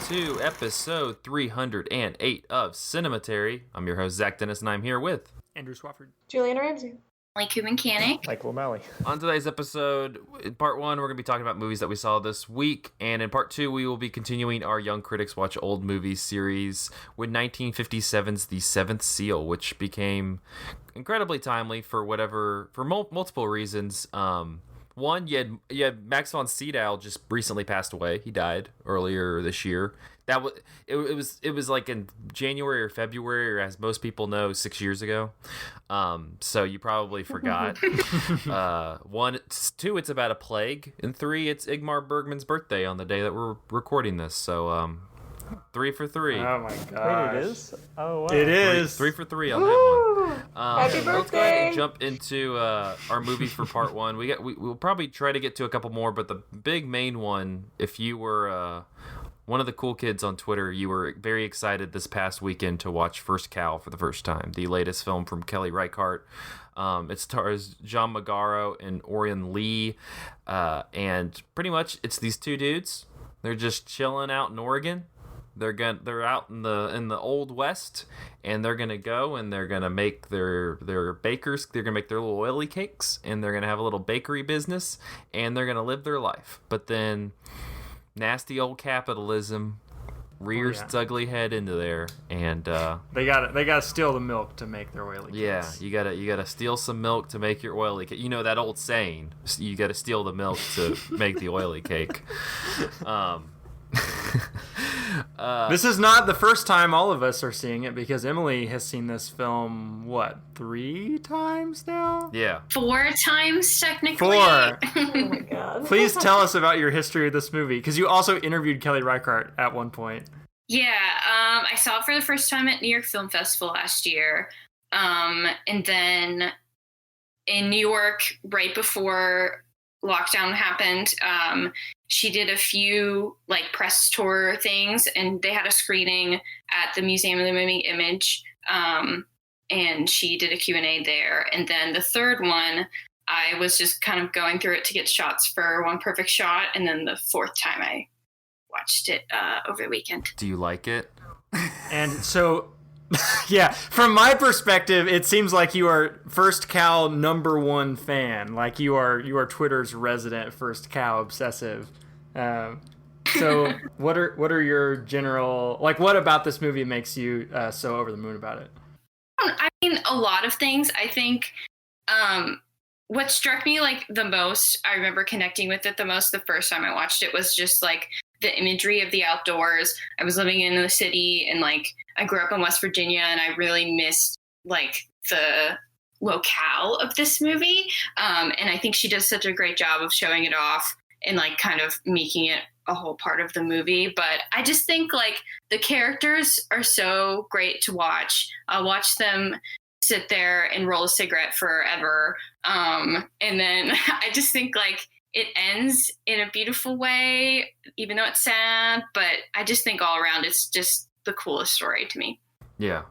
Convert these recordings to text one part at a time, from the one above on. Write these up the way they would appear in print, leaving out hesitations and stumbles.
to episode 308 of Cinematary. I'm your host, Zach Dennis, and I'm here with Andrew Swafford, Julianna Ramsey, Like Mechanic, Michael O'Malley. On today's episode, in part one, we're going to be talking about movies that we saw this week, and in part two, we will be continuing our Young Critics Watch Old Movies series with 1957's The Seventh Seal, which became incredibly timely for multiple reasons. One, you had Max von Sydow just recently passed away. He died earlier this year. It was like in January or February, or as most people know, 6 years ago. So you probably forgot. One, two, it's about a plague, and three, it's Ingmar Bergman's birthday on the day that we're recording this. So 3 for 3. Oh my gosh. Wait, it is? Oh, wow. It is. 3 for 3 on that one. Happy birthday! Let's go ahead and jump into our movie for part one. We'll probably try to get to a couple more, but the big main one, if you were one of the cool kids on Twitter, you were very excited this past weekend to watch First Cow for the first time, the latest film from Kelly Reichardt. It stars John Magaro and Orion Lee, and pretty much it's these two dudes. They're just chilling out in Oregon. They're out in the Old West, and they're gonna go and they're gonna make their bakers. They're gonna make their little oily cakes, and they're gonna have a little bakery business, and they're gonna live their life. But then, nasty old capitalism rears its ugly head into there, and They gotta steal the milk to make their oily cakes. yeah, you gotta steal some milk to make your oily cake. You know that old saying: you gotta steal the milk to make the oily cake. This is not the first time all of us are seeing it, because Emily has seen this film, 3 times now? Yeah. 4 times technically. 4. Oh my god. Please tell us about your history with this movie, because you also interviewed Kelly Reichardt at one point. Yeah, I saw it for the first time at New York Film Festival last year. And then in New York, right before lockdown happened, she did a few press tour things, and they had a screening at the Museum of the Moving Image, and she did a Q&A there. And then the third one, I was just kind of going through it to get shots for One Perfect Shot, and then the fourth time I watched it over the weekend. Do you like it? And so, yeah, from my perspective, it seems like you are First Cow #1 fan. Like you are Twitter's resident First Cow obsessive. So what are your general, what about this movie makes you so over the moon about it? I mean, a lot of things. I think what struck me the most, I remember connecting with it the most the first time I watched it, was just the imagery of the outdoors. I was living in the city, and I grew up in West Virginia, and I really missed the locale of this movie. And I think she does such a great job of showing it off and kind of making it a whole part of the movie. But I just think the characters are so great to watch. I'll watch them sit there and roll a cigarette forever. And then I just think it ends in a beautiful way, even though it's sad. But I just think all around it's just the coolest story to me. Yeah.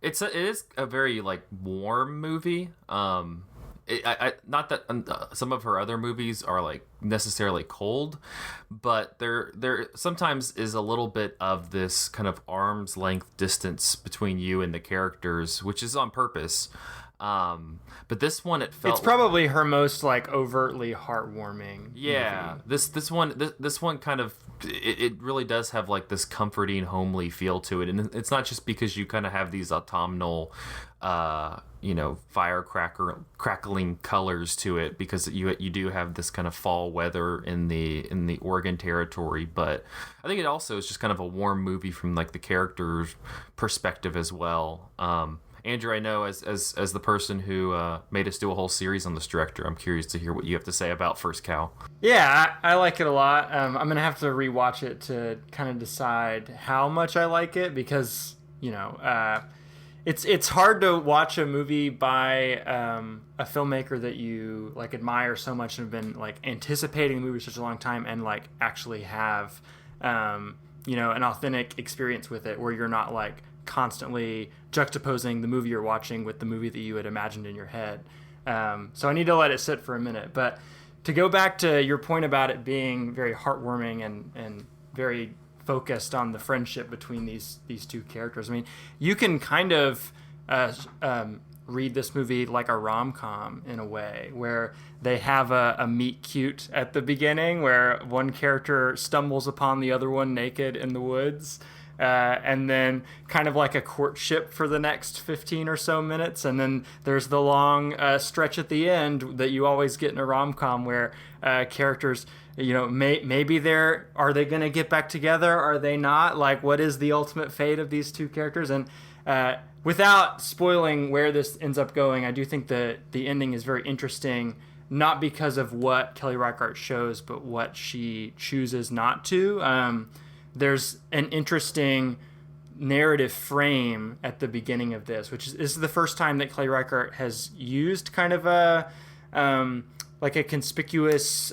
It is a very warm movie. Not that some of her other movies are necessarily cold, but there sometimes is a little bit of this kind of arm's length distance between you and the characters, which is on purpose. But this one, it felt it's probably her most overtly heartwarming. Yeah, movie. this one kind of it really does have this comforting, homely feel to it, and it's not just because you kind of have these autumnal, crackling colors to it, because you do have this kind of fall weather in the Oregon territory, but I think it also is just kind of a warm movie from the character's perspective as well. Andrew, I know as the person who made us do a whole series on this director, I'm curious to hear what you have to say about First Cow. Yeah, I like it a lot. I'm going to have to rewatch it to kind of decide how much I like it, because, it's hard to watch a movie by a filmmaker that you admire so much and have been anticipating the movie for such a long time, and actually have an authentic experience with it, where you're not constantly juxtaposing the movie you're watching with the movie that you had imagined in your head. So I need to let it sit for a minute. But to go back to your point about it being very heartwarming and very focused on the friendship between these two characters. I mean, you can kind of read this movie like a rom-com in a way, where they have a meet cute at the beginning where one character stumbles upon the other one naked in the woods, and then kind of like a courtship for the next 15 or so minutes, and then there's the long stretch at the end that you always get in a rom-com where characters, you know, maybe are they going to get back together? Are they not? Like, what is the ultimate fate of these two characters? And without spoiling where this ends up going, I do think that the ending is very interesting, not because of what Kelly Reichardt shows, but what she chooses not to. There's an interesting narrative frame at the beginning of this, which is the first time that Kelly Reichardt has used kind of a like a conspicuous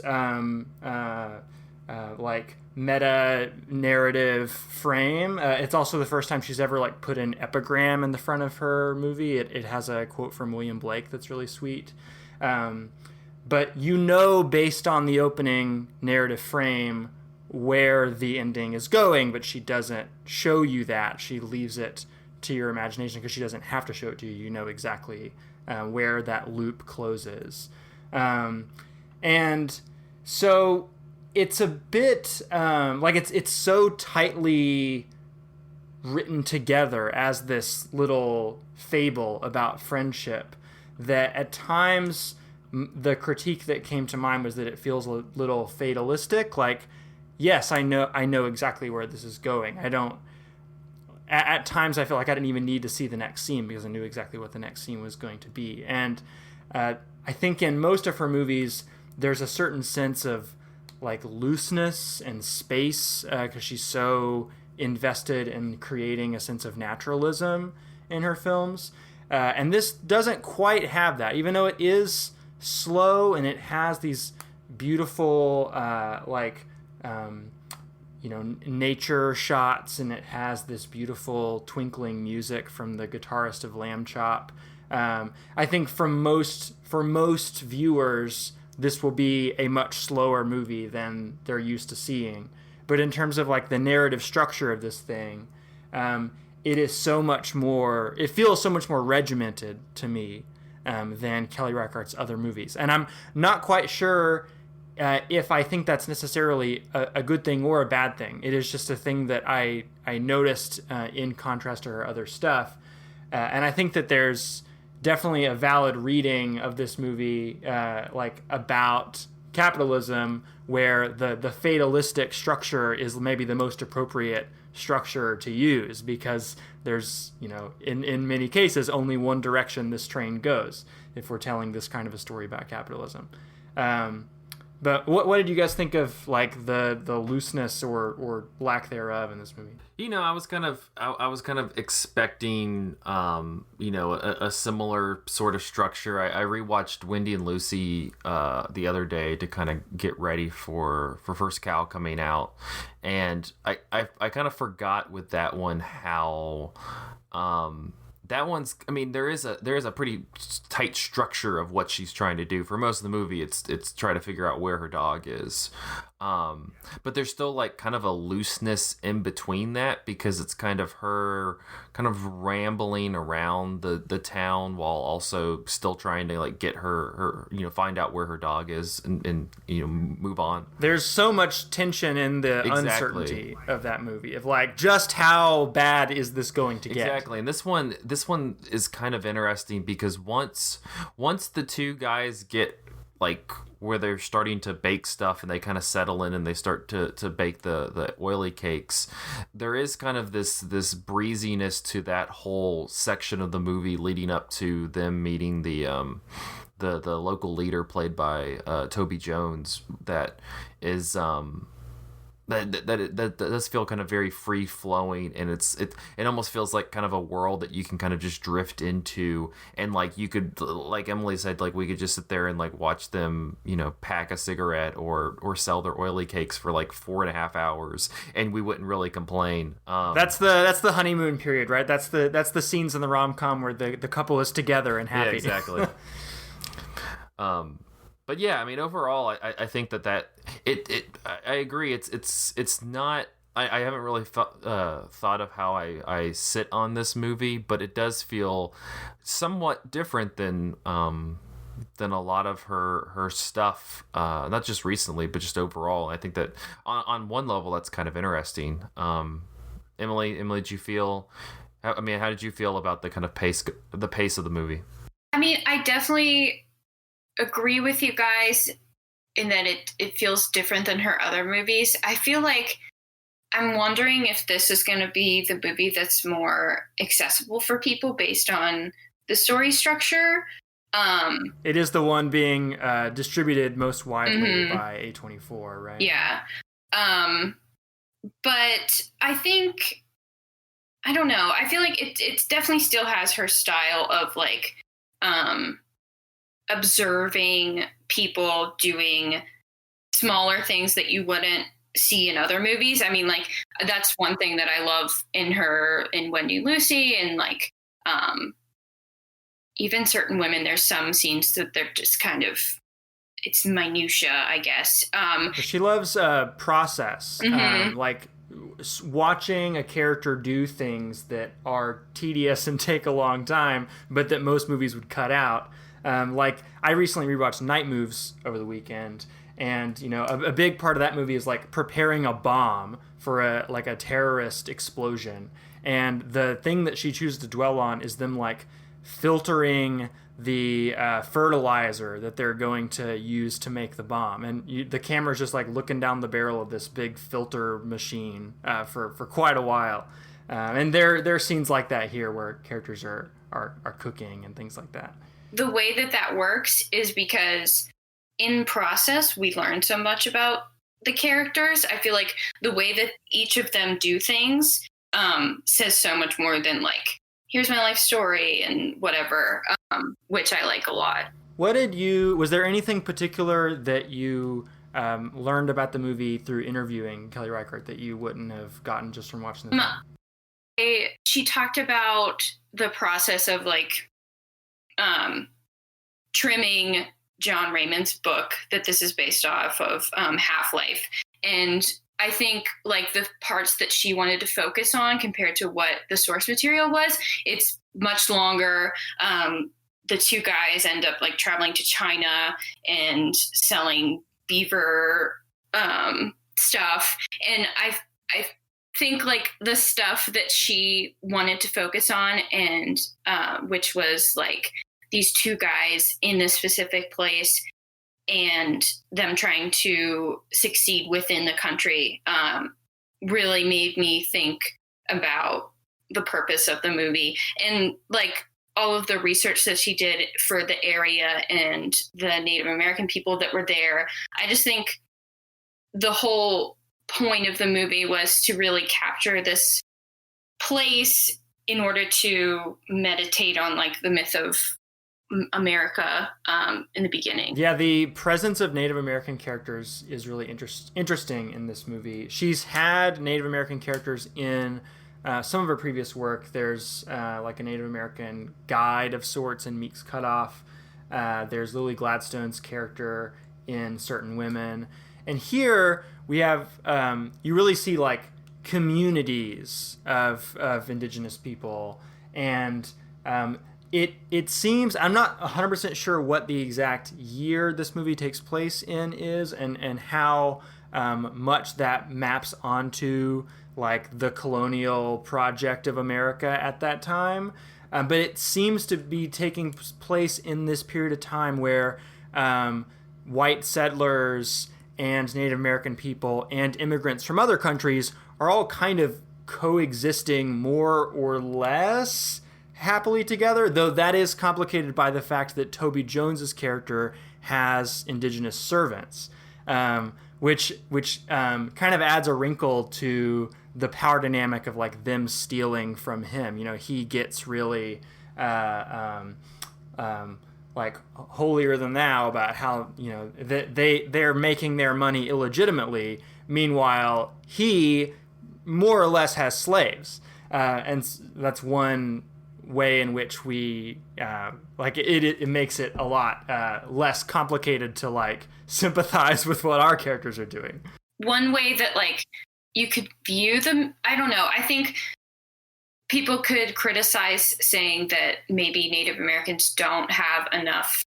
like meta narrative frame. It's also the first time she's ever like put an epigram in the front of her movie. It has a quote from William Blake that's really sweet. But you know, based on the opening narrative frame, where the ending is going, but she doesn't show you that. She leaves it to your imagination because she doesn't have to show it to you. You know exactly where that loop closes. And so it's a bit like it's so tightly written together as this little fable about friendship that at times the critique that came to mind was that it feels a little fatalistic. Like, yes, I know exactly where this is going. At times I feel like I didn't even need to see the next scene because I knew exactly what the next scene was going to be. And I think in most of her movies, there's a certain sense of like looseness and space because she's so invested in creating a sense of naturalism in her films. And this doesn't quite have that, even though it is slow and it has these beautiful nature shots, and it has this beautiful twinkling music from the guitarist of Lamb Chop. I think for most viewers, this will be a much slower movie than they're used to seeing. But in terms of like the narrative structure of this thing, it is so much more. It feels so much more regimented to me than Kelly Reichardt's other movies, and I'm not quite sure if I think that's necessarily a good thing or a bad thing. It is just a thing that I noticed in contrast to her other stuff, and I think that there's definitely a valid reading of this movie like about capitalism, where the fatalistic structure is maybe the most appropriate structure to use, because there's, you know, in many cases only one direction this train goes if we're telling this kind of a story about capitalism. But what did you guys think of like the looseness or lack thereof in this movie? You know, I was kind of expecting a similar sort of structure. I rewatched Wendy and Lucy the other day to kind of get ready for First Cow coming out, and I kind of forgot with that one how that one's, I mean, there is a pretty tight structure of what she's trying to do. For most of the movie, it's try to figure out where her dog is. But there's still like kind of a looseness in between that, because it's kind of her kind of rambling around the town while also still trying to like get her find out where her dog is and move on. There's so much tension in the Exactly. uncertainty of that movie, of like just how bad is this going to get. Exactly. And this one is kind of interesting because once the two guys get like where they're starting to bake stuff and they kind of settle in and they start to bake the oily cakes, there is kind of this breeziness to that whole section of the movie leading up to them meeting the local leader played by Toby Jones. That is that does feel kind of very free flowing, and it almost feels like kind of a world that you can kind of just drift into, and like you could, like Emily said, like we could just sit there and like watch them pack a cigarette or sell their oily cakes for like 4.5 hours, and we wouldn't really complain. That's the honeymoon period, right? That's the scenes in the rom-com where the couple is together and happy. Yeah, exactly. But yeah, I mean, overall, I think that I agree. It's not I haven't really thought of how I sit on this movie, but it does feel somewhat different than a lot of her stuff, not just recently, but just overall. I think that on one level, that's kind of interesting. Emily, did you feel? How did you feel about the kind of pace of the movie? I mean, I definitely agree with you guys in that it feels different than her other movies. I feel like I'm wondering if this is going to be the movie that's more accessible for people based on the story structure. It is the one being distributed most widely by A24, right? Yeah. But I think, I don't know. I feel like it definitely still has her style of like observing people doing smaller things that you wouldn't see in other movies. I mean, like, that's one thing that I love in Wendy and Lucy, and like even certain women, there's some scenes that they're just kind of, it's minutia, I guess. She loves process, like watching a character do things that are tedious and take a long time, but that most movies would cut out. Like, I recently rewatched Night Moves over the weekend, and a big part of that movie is like preparing a bomb for a terrorist explosion, and the thing that she chooses to dwell on is them like filtering the fertilizer that they're going to use to make the bomb, and the camera's just like looking down the barrel of this big filter machine for quite a while, and there are scenes like that here where characters are cooking and things like that. The way that works is because in process we learn so much about the characters. I feel like the way that each of them do things says so much more than like, here's my life story and whatever, which I like a lot. Was there anything particular that you learned about the movie through interviewing Kelly Reichardt that you wouldn't have gotten just from watching the film? She talked about the process of like trimming John Raymond's book that this is based off of, Half-Life. And I think like the parts that she wanted to focus on compared to what the source material was, it's much longer. The two guys end up like traveling to China and selling beaver stuff. And I think like the stuff that she wanted to focus on, and which was like these two guys in this specific place and them trying to succeed within the country, really made me think about the purpose of the movie. And like all of the research that she did for the area and the Native American people that were there, I just think the whole point of the movie was to really capture this place in order to meditate on like the myth of America in the beginning. Yeah, the presence of Native American characters is really interesting in this movie. She's had Native American characters in some of her previous work. There's like a Native American guide of sorts in Meek's Cutoff. There's Lily Gladstone's character in Certain Women. And here we have, you really see like communities of indigenous people. And it seems, I'm not 100% sure what the exact year this movie takes place in is, and how much that maps onto like the colonial project of America at that time. But it seems to be taking place in this period of time where white settlers and Native American people and immigrants from other countries are all kind of coexisting more or less happily together, though that is complicated by the fact that Toby Jones's character has indigenous servants, which kind of adds a wrinkle to the power dynamic of like them stealing from him. He gets really like holier than thou about how they're making their money illegitimately. Meanwhile, he more or less has slaves, and that's one way in which we like it makes it a lot less complicated to like sympathize with what our characters are doing. One way that like you could view them. I don't know. I think people could criticize saying that maybe Native Americans don't have enough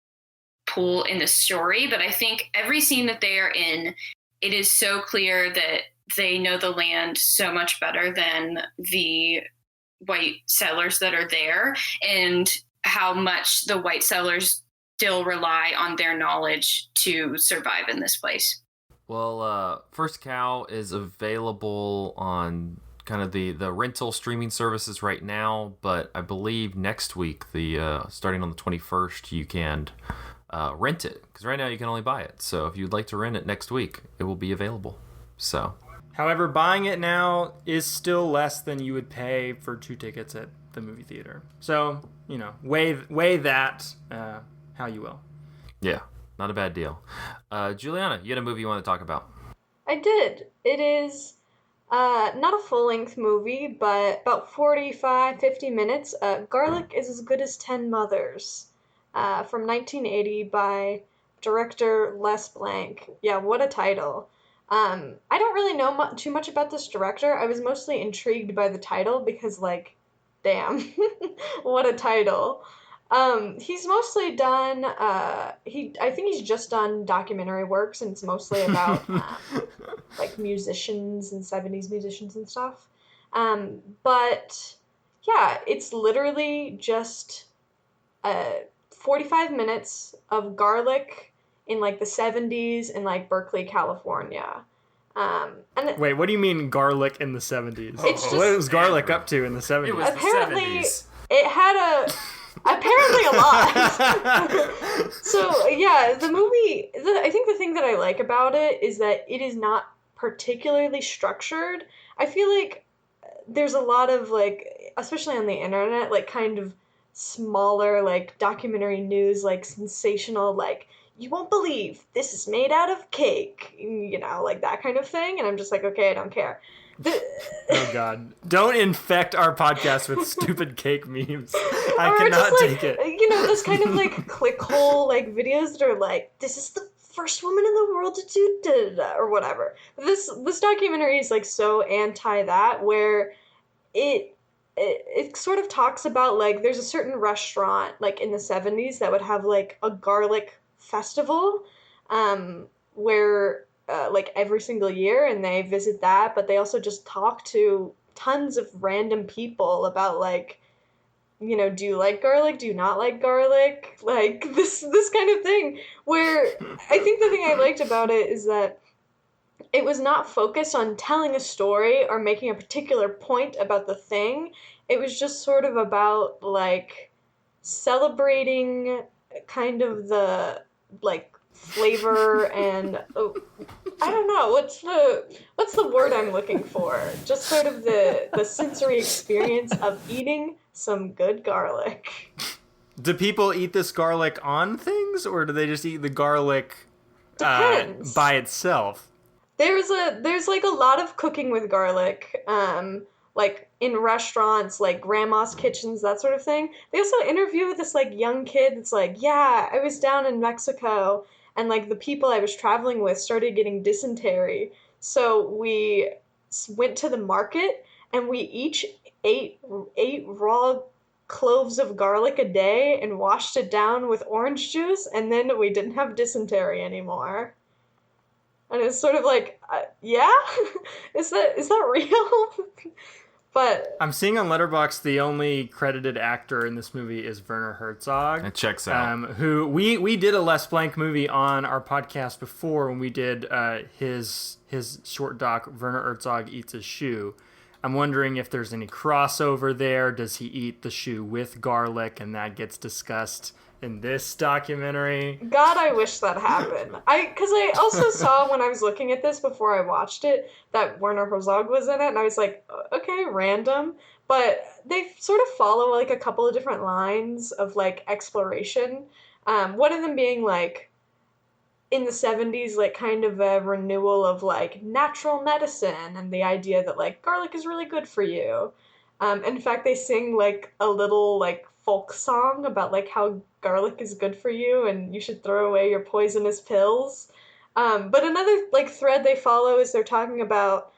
pull in the story, but I think every scene that they are in, it is so clear that they know the land so much better than the white settlers that are there, and how much the white settlers still rely on their knowledge to survive in this place. Well, First Cow is available on kind of the rental streaming services right now, but I believe next week, starting on the 21st, you can rent it, because right now you can only buy it. So if you'd like to rent it next week, it will be available. So, however, buying it now is still less than you would pay for 2 tickets at the movie theater. So, weigh that how you will. Yeah, not a bad deal. Juliana, you had a movie you want to talk about? I did. It is not a full-length movie, but about 45-50 minutes. Garlic is as Good as 10 Mothers, from 1980 by director Les Blank. Yeah, what a title. I don't really know too much about this director. I was mostly intrigued by the title because, like, damn, what a title. He's mostly done, I think he's just done documentary works, and it's mostly about, like, musicians and 70s musicians and stuff. But, yeah, it's literally just, 45 minutes of garlic in, like, the 70s in, like, Berkeley, California. And Wait, what do you mean garlic in the 70s? It's just- What was garlic up to in the 70s? It was Apparently- the 70s. it had apparently a lot. So yeah, the movie, I think the thing that I like about it is that it is not particularly structured. I feel like there's a lot of, like, especially on the internet, like, kind of smaller, like, documentary news, like, sensational, like, you won't believe this is made out of cake, like that kind of thing. And I'm just like, okay, I don't care. Oh God! Don't infect our podcast with stupid cake memes. I Or cannot just, like, take it. those kind of, like, click hole, like, videos that are like, this is the first woman in the world to do da-da-da, or whatever. This documentary is, like, so anti that, where it sort of talks about, like, there's a certain restaurant, like, in the 70s that would have, like, a garlic festival, where like, every single year, and they visit that, but they also just talk to tons of random people about, like, do you like garlic? Do you not like garlic? Like, this kind of thing, where I think the thing I liked about it is that it was not focused on telling a story or making a particular point about the thing. It was just sort of about, like, celebrating kind of the, like, flavor and I don't know what's the word I'm looking for. Just sort of the sensory experience of eating some good garlic. Do people eat this garlic on things, or do they just eat the garlic Depends. by itself? There's like a lot of cooking with garlic, like in restaurants, like grandma's kitchens, that sort of thing. They also interview this, like, young kid that's like, yeah, I was down in Mexico, and, like, the people I was traveling with started getting dysentery, so we went to the market and we each ate raw cloves of garlic a day and washed it down with orange juice, and then we didn't have dysentery anymore. And it's sort of like, yeah, is that real? But I'm seeing on Letterboxd the only credited actor in this movie is Werner Herzog. It checks out. Who we did a Les Blank movie on our podcast before, when we did his short doc Werner Herzog Eats a Shoe. I'm wondering if there's any crossover there. Does he eat the shoe with garlic, and that gets discussed in this documentary? God, I wish that happened. Because I also saw when I was looking at this before I watched it that Werner Herzog was in it, and I was like, okay, random. But they sort of follow, like, a couple of different lines of, like, exploration. One of them being, like, in the 70s, like, kind of a renewal of, like, natural medicine and the idea that, like, garlic is really good for you. In fact, they sing, like, a little, like, folk song about, like, how garlic is good for you and you should throw away your poisonous pills. But another, like, thread they follow is they're talking about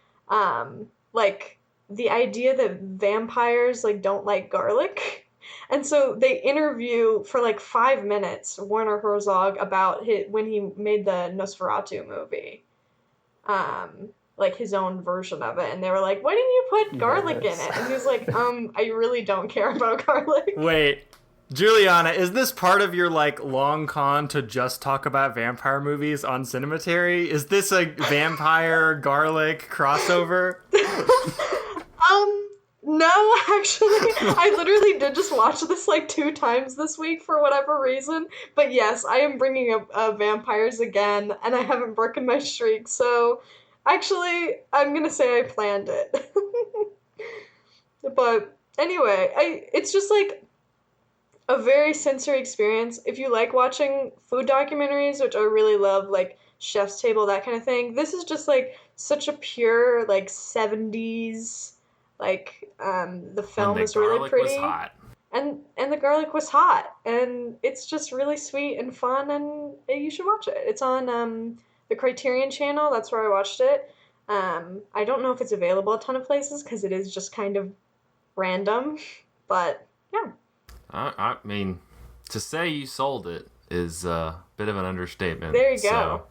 like the idea that vampires like don't like garlic. And so they interview for like 5 minutes Werner Herzog about when he made the Nosferatu movie, like his own version of it, and they were like, "Why didn't you put garlic in Yes. it?" And he was like, I really don't care about garlic." Wait, Juliana, is this part of your like long con to just talk about vampire movies on Cinematary? Is this a vampire garlic crossover? No, actually, I literally did just watch this like 2 times this week for whatever reason. But yes, I am bringing up vampires again, and I haven't broken my streak. So, actually, I'm gonna say I planned it. But anyway, it's just like a very sensory experience. If you like watching food documentaries, which I really love, like Chef's Table, that kind of thing, this is just like such a pure like 70s, like the When film the is really garlic pretty was hot. and the garlic was hot, and it's just really sweet and fun, and you should watch it. It's on the Criterion channel. That's where I watched it. I don't know if it's available a ton of places because it is just kind of random, but yeah. I mean, to say you sold it is a bit of an understatement. There you go.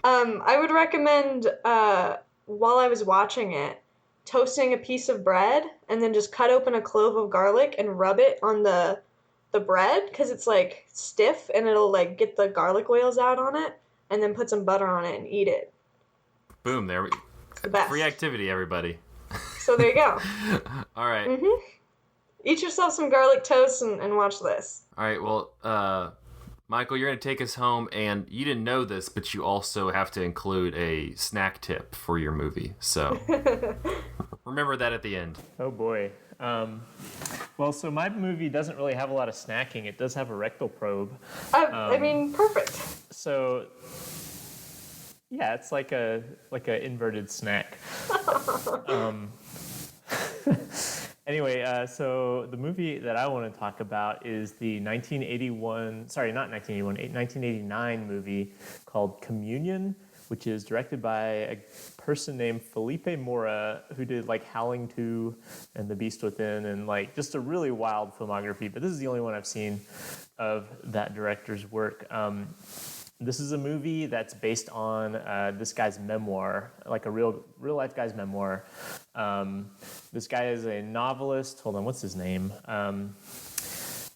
I would recommend, while I was watching it, toasting a piece of bread and then just cut open a clove of garlic and rub it on the bread because it's like stiff and it'll like get the garlic oils out on it, and then put some butter on it and eat it. Boom, there we It's the best. Free activity, everybody. So there you go. All right. Mm-hmm. Eat yourself some garlic toast and watch this. All right, well, Michael, you're going to take us home, and you didn't know this, but you also have to include a snack tip for your movie. So remember that at the end. Oh boy. Well, so my movie doesn't really have a lot of snacking. It does have a rectal probe. I mean, perfect. So yeah, it's like a inverted snack. Anyway, so the movie that I want to talk about is the 1989 movie called Communion, which is directed by a person named Felipe Mora, who did like Howling 2 and The Beast Within, and like just a really wild filmography. But this is the only one I've seen of that director's work. This is a movie that's based on this guy's memoir, like a real life guy's memoir. This guy is a novelist. Hold on, what's his name?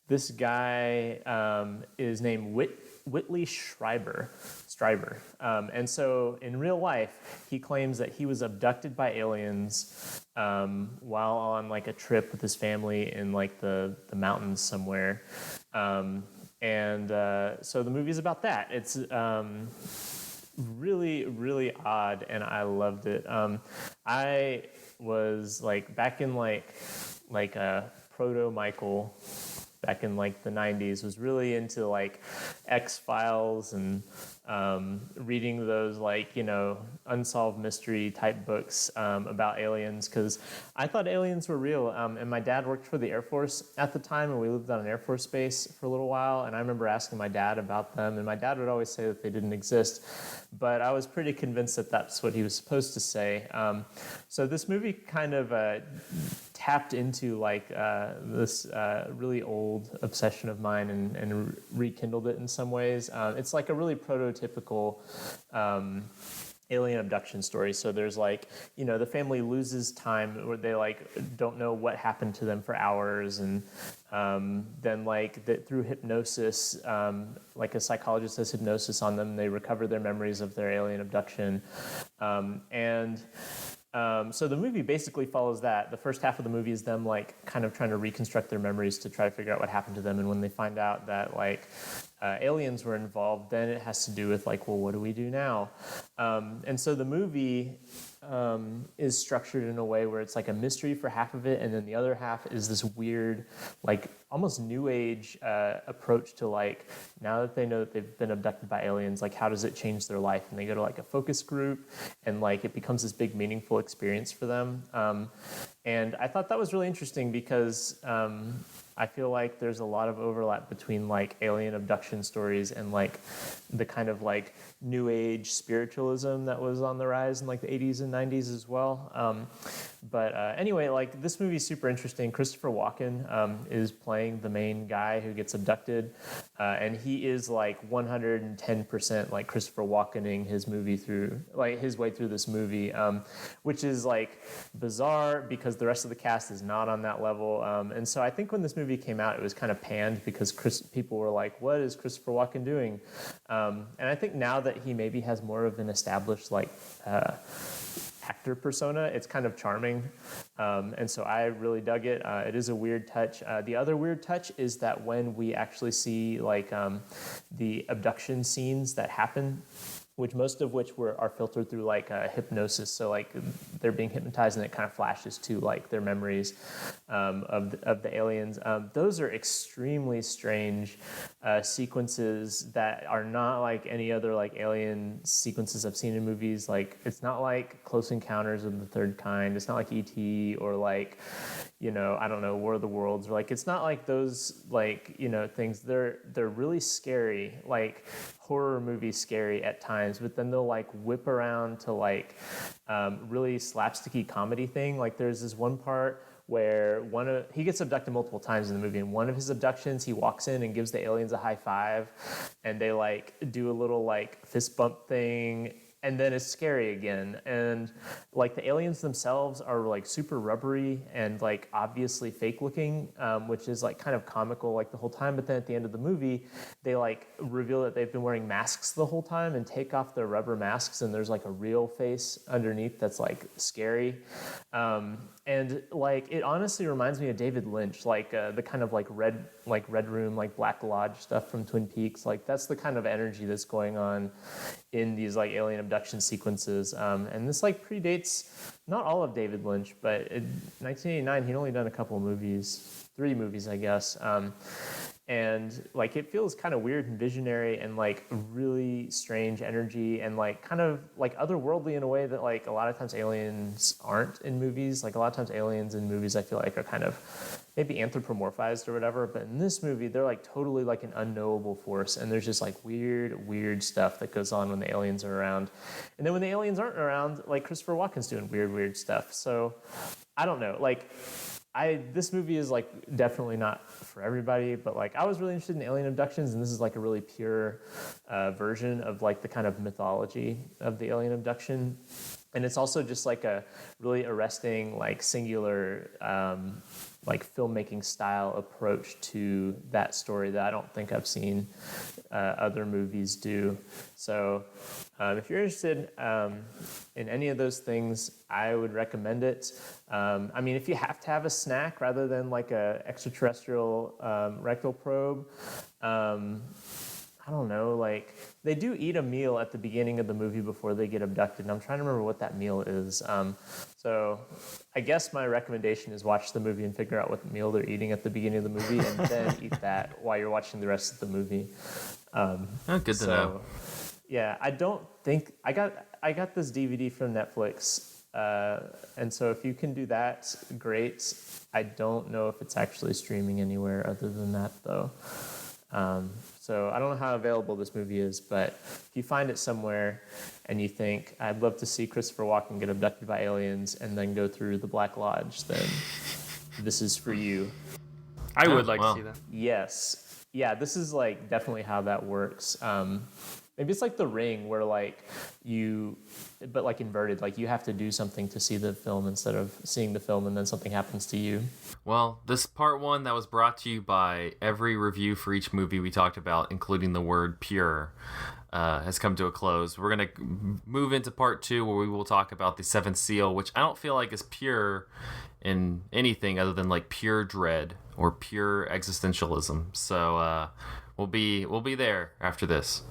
This guy is named Whitley Strieber. And so in real life, he claims that he was abducted by aliens while on like a trip with his family in like the mountains somewhere. So the movie's about that. It's really, really odd, and I loved it. I was like back in like a proto-Michael back in like the 90s, was really into like X-Files and reading those like, you know, unsolved mystery type books about aliens, because I thought aliens were real. And my dad worked for the Air Force at the time, and we lived on an Air Force base for a little while, and I remember asking my dad about them, and my dad would always say that they didn't exist, but I was pretty convinced that that's what he was supposed to say. So this movie kind of tapped into like this really old obsession of mine and rekindled it in some ways. It's like a really prototypical alien abduction story. So there's like, you know, the family loses time where they like don't know what happened to them for hours, and then like through hypnosis, like a psychologist does hypnosis on them, they recover their memories of their alien abduction. So the movie basically follows that. The first half of the movie is them like kind of trying to reconstruct their memories to try to figure out what happened to them. And when they find out that like aliens were involved, then it has to do with like, well, what do we do now? And so the movie is structured in a way where it's like a mystery for half of it, and then the other half is this weird, like almost new age approach to like, now that they know that they've been abducted by aliens, like how does it change their life? And they go to like a focus group, and like it becomes this big meaningful experience for them. And I thought that was really interesting because I feel like there's a lot of overlap between like alien abduction stories and like the kind of like new age spiritualism that was on the rise in like the 80s and 90s as well. But anyway, like this movie is super interesting. Christopher Walken is playing the main guy who gets abducted, and he is like 110% like Christopher Walkening his movie through like his way through this movie, which is like bizarre because the rest of the cast is not on that level. And so I think when this movie came out, it was kind of panned because people were like, "What is Christopher Walken doing?" And I think now that he maybe has more of an established like actor persona, it's kind of charming, and so I really dug it. It is a weird touch. The other weird touch is that when we actually see like the abduction scenes that happen, which most of which are filtered through like hypnosis, so like they're being hypnotized and it kind of flashes to like their memories of the aliens. Those are extremely strange sequences that are not like any other like alien sequences I've seen in movies. Like it's not like Close Encounters of the Third Kind. It's not like E.T. or like, you know, I don't know, War of the Worlds, or like it's not like those like, you know, things. They're really scary, like horror movie scary at times, but then they'll like whip around to like really slapsticky comedy thing. Like there's this one part where he gets abducted multiple times in the movie, and one of his abductions he walks in and gives the aliens a high five, and they like do a little like fist bump thing, and then it's scary again. And like the aliens themselves are like super rubbery and like obviously fake looking, which is like kind of comical like the whole time. But then at the end of the movie, they like reveal that they've been wearing masks the whole time and take off their rubber masks, and there's like a real face underneath that's like scary. And like it honestly reminds me of David Lynch, like the kind of like Red Room, like Black Lodge stuff from Twin Peaks. Like that's the kind of energy that's going on in these like alien abduction sequences. And this like predates not all of David Lynch, but in 1989 he'd only done a couple of movies, 3 movies I guess. And like it feels kind of weird and visionary and like really strange energy and like kind of like otherworldly in a way that like a lot of times aliens aren't in movies. Like a lot of times aliens in movies I feel like are kind of maybe anthropomorphized or whatever, but in this movie they're like totally like an unknowable force, and there's just like weird stuff that goes on when the aliens are around. And then when the aliens aren't around, like Christopher Walken's doing weird stuff. So I don't know, like this movie is like definitely not for everybody, but like I was really interested in alien abductions, and this is like a really pure version of like the kind of mythology of the alien abduction. And it's also just like a really arresting, like singular, like filmmaking style approach to that story that I don't think I've seen other movies do. So if you're interested in any of those things, I would recommend it. I mean, if you have to have a snack rather than like a extraterrestrial rectal probe, I don't know, like they do eat a meal at the beginning of the movie before they get abducted, and I'm trying to remember what that meal is. So I guess my recommendation is watch the movie and figure out what meal they're eating at the beginning of the movie, and then eat that while you're watching the rest of the movie. Good to know. Yeah, I don't think I got this DVD from Netflix, and so if you can do that, great. I don't know if it's actually streaming anywhere other than that though. So I don't know how available this movie is, but if you find it somewhere and you think, I'd love to see Christopher Walken get abducted by aliens and then go through the Black Lodge, then this is for you. I would like to see that. Yes. Yeah, this is like definitely how that works. Maybe it's like The Ring where like but like inverted, like you have to do something to see the film instead of seeing the film and then something happens to you. Well, this part 1 that was brought to you by every review for each movie we talked about, including the word pure, has come to a close. We're going to move into part 2 where we will talk about the Seventh Seal, which I don't feel like is pure in anything other than like pure dread or pure existentialism. So we'll be there after this.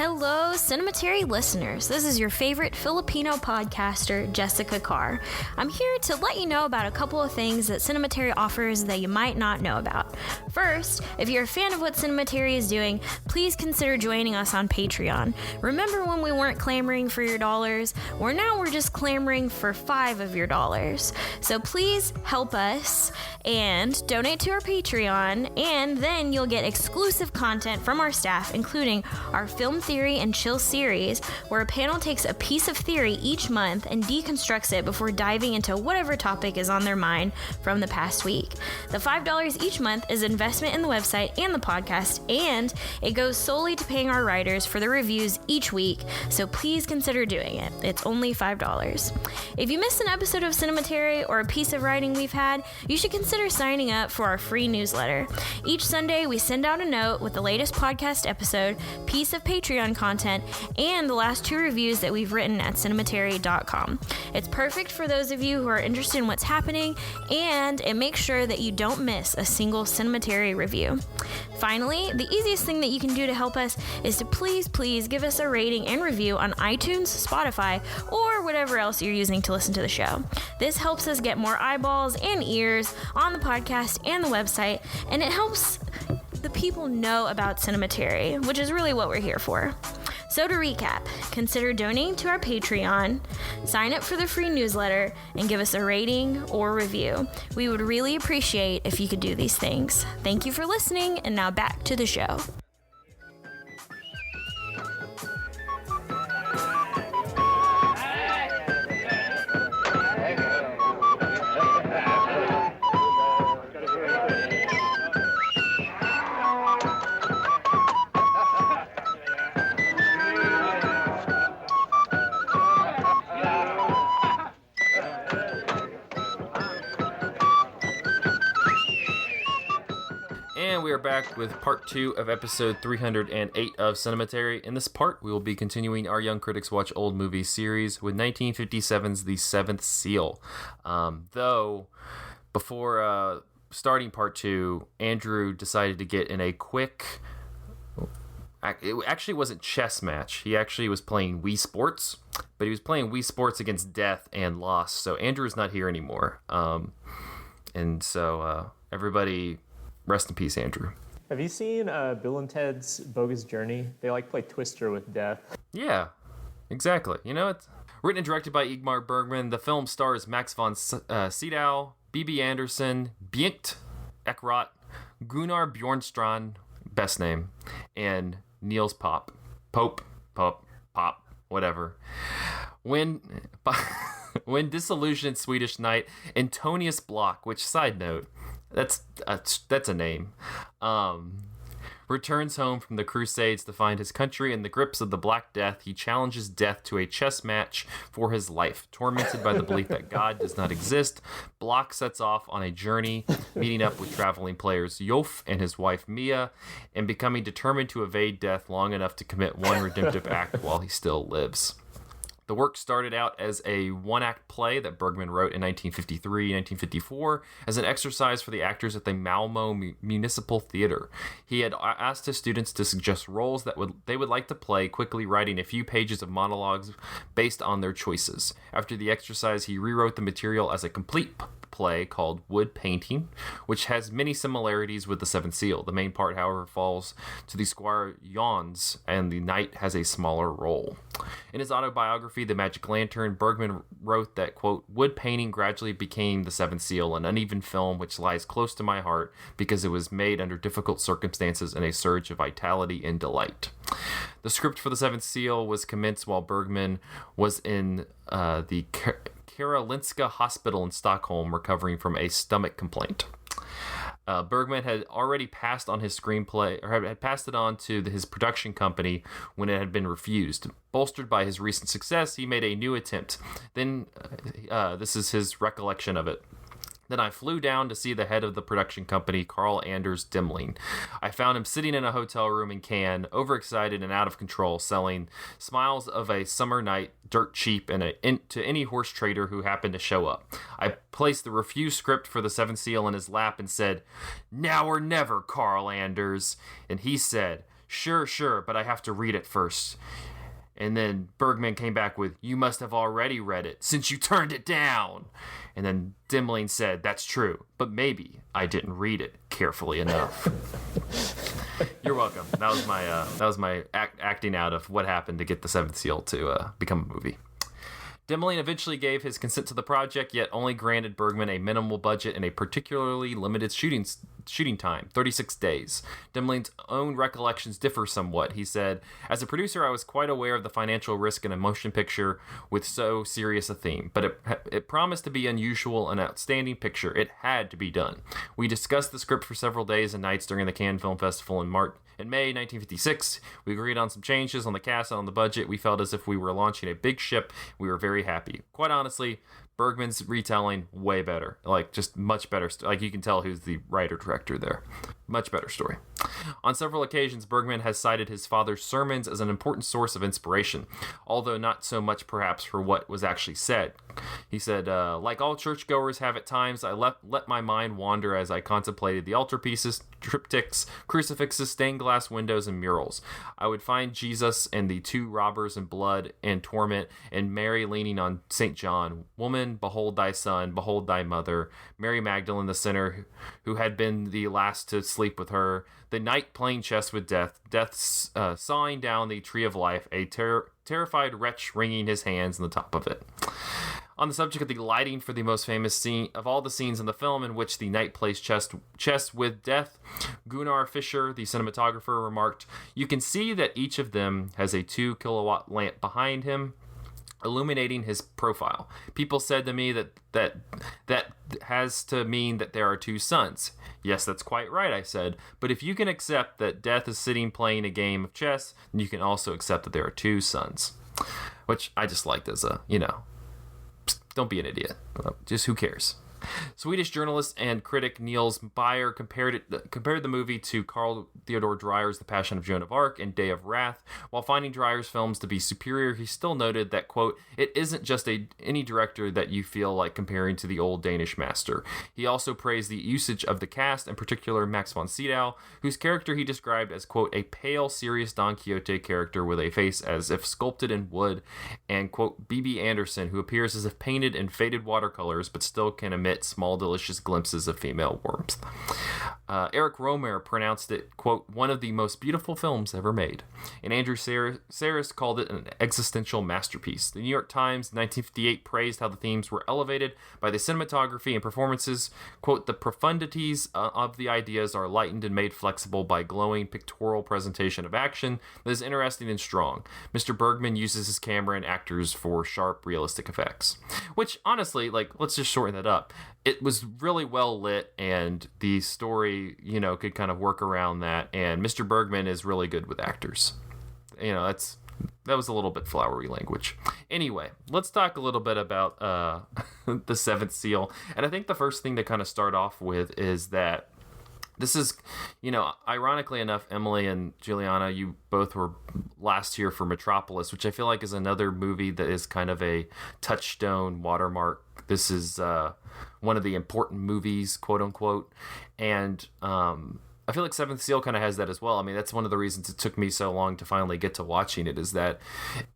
Hello, Cinematary listeners. This is your favorite Filipino podcaster, Jessica Carr. I'm here to let you know about a couple of things that Cinematary offers that you might not know about. First, if you're a fan of what Cinematary is doing, please consider joining us on Patreon. Remember when we weren't clamoring for your dollars? Well, now we're just clamoring for 5 of your dollars. So please help us and donate to our Patreon, and then you'll get exclusive content from our staff, including our Film Theory and Chill series, where a panel takes a piece of theory each month and deconstructs it before diving into whatever topic is on their mind from the past week. The $5 each month is investment in the website and the podcast, and it goes solely to paying our writers for the reviews each week, so please consider doing it. It's only $5. If you missed an episode of Cinematary or a piece of writing we've had, you should consider signing up for our free newsletter. Each Sunday, we send out a note with the latest podcast episode, piece of Patreon content, and the last 2 reviews that we've written at cinematary.com. It's perfect for those of you who are interested in what's happening, and it makes sure that you don't miss a single Cinematary review. Finally, the easiest thing that you can do to help us is to please give us a rating and review on iTunes, Spotify, or whatever else you're using to listen to the show. This helps us get more eyeballs and ears on the podcast and the website, and it helps the people know about Cinematary, which is really what we're here for. So to recap, consider donating to our Patreon, sign up for the free newsletter, and give us a rating or review. We would really appreciate if you could do these things. Thank you for listening, and now back to the show. And we are back with part 2 of episode 308 of Cinematary. In this part, we will be continuing our Young Critics Watch Old Movies series with 1957's The Seventh Seal. Though, before starting part 2, Andrew decided to get in a quick... It actually wasn't chess match. He actually was playing Wii Sports, but he was playing Wii Sports against death and lost. So Andrew is not here anymore. And so everybody... Rest in peace, Andrew. Have you seen Bill and Ted's Bogus Journey? They play Twister with death. Yeah, exactly. You know, it's written and directed by Ingmar Bergman. The film stars Max von Sydow, B.B. Anderson, Bengt Eckroth, Gunnar Bjornstrand, best name, and Niels Pope, whatever. When disillusioned Swedish knight Antonius Block, which, side note, that's a name, returns home from the Crusades to find his country in the grips of the Black Death, he challenges death to a chess match for his life. Tormented by the belief that God does not exist, Block sets off on a journey, meeting up with traveling players Jolf and his wife Mia, and becoming determined to evade death long enough to commit one redemptive act while he still lives. The work started out as a one-act play that Bergman wrote in 1953 and 1954 as an exercise for the actors at the Malmo Municipal Theater. He had asked his students to suggest roles that they would like to play, quickly writing a few pages of monologues based on their choices. After the exercise, he rewrote the material as a complete play called Wood Painting, which has many similarities with The Seventh Seal. The main part, however, falls to the Squire Jons, and the knight has a smaller role. In his autobiography, The Magic Lantern, Bergman wrote that, quote, Wood Painting gradually became The Seventh Seal, an uneven film which lies close to my heart because it was made under difficult circumstances in a surge of vitality and delight. The script for The Seventh Seal was commenced while Bergman was in the Karolinska Hospital in Stockholm recovering from a stomach complaint. Bergman had already passed on his screenplay, or had passed it on to his production company when it had been refused. Bolstered by his recent success, he made a new attempt. Then, this is his recollection of it. Then I flew down to see the head of the production company, Carl Anders Demling. I found him sitting in a hotel room in Cannes, overexcited and out of control, selling Smiles of a Summer Night dirt cheap to any horse trader who happened to show up. I placed the refused script for The Seventh Seal in his lap and said, "Now or never, Carl Anders." And he said, Sure, but I have to read it first. And then Bergman came back with, you must have already read it, since you turned it down. And then Dimling said, that's true, but maybe I didn't read it carefully enough. You're welcome. That was my acting out of what happened to get the Seventh Seal to become a movie. Dimling eventually gave his consent to the project, yet only granted Bergman a minimal budget and a particularly limited shooting time, 36 days. Dimling's own recollections differ somewhat. He said, as a producer, I was quite aware of the financial risk in a motion picture with so serious a theme, but it promised to be unusual, an outstanding picture. It had to be done. We discussed the script for several days and nights during the Cannes Film Festival in May 1956, we agreed on some changes on the cast and on the budget. We felt as if we were launching a big ship. We were very happy. Quite honestly, Bergman's retelling, way better. Like, just much better. Like, you can tell who's the writer-director there. Much better story. On several occasions, Bergman has cited his father's sermons as an important source of inspiration, although not so much perhaps for what was actually said. He said, like all churchgoers have at times, I let my mind wander as I contemplated the altarpieces, triptychs, crucifixes, stained glass windows, and murals. I would find Jesus and the two robbers in blood and torment, and Mary leaning on St. John. Woman, behold thy son, behold thy mother. Mary Magdalene, the sinner who had been the last to sleep with her. The knight playing chess with death, sawing down the tree of life, a terrified wretch wringing his hands on the top of it. On the subject of the lighting for the most famous scene of all the scenes in the film in which the knight plays chess with death, Gunnar Fischer, the cinematographer, remarked, you can see that each of them has a 2-kilowatt lamp behind him, illuminating his profile. People said to me that has to mean that there are two suns. Yes, that's quite right, I said. But if you can accept that death is sitting playing a game of chess, then you can also accept that there are two suns. Which I just liked as a, don't be an idiot. Just who cares? Swedish journalist and critic Niels Beyer compared the movie to Carl Theodor Dreyer's The Passion of Joan of Arc and Day of Wrath. While finding Dreyer's films to be superior, he still noted that, quote, it isn't just any director that you feel like comparing to the old Danish master. He also praised the usage of the cast, in particular Max von Sydow, whose character he described as, quote, a pale, serious Don Quixote character with a face as if sculpted in wood, and, quote, B.B. Anderson, who appears as if painted in faded watercolors but still can emit small delicious glimpses of female warmth. Eric Romer pronounced it, quote, one of the most beautiful films ever made. And Andrew Saris called it an existential masterpiece. The New York Times in 1958 praised how the themes were elevated by the cinematography and performances. Quote, the profundities of the ideas are lightened and made flexible by glowing pictorial presentation of action that is interesting and strong. Mr. Bergman uses his camera and actors for sharp, realistic effects. Which, honestly, let's just shorten that up. It was really well lit, and the story, could kind of work around that. And Mr. Bergman is really good with actors. That was a little bit flowery language. Anyway, let's talk a little bit about the Seventh Seal. And I think the first thing to kind of start off with is that this is, ironically enough, Emily and Julianna, you both were last here for Metropolis, which I feel like is another movie that is kind of a touchstone watermark. This is one of the important movies, quote unquote. And I feel like Seventh Seal kind of has that as well. I mean, that's one of the reasons it took me so long to finally get to watching it, is that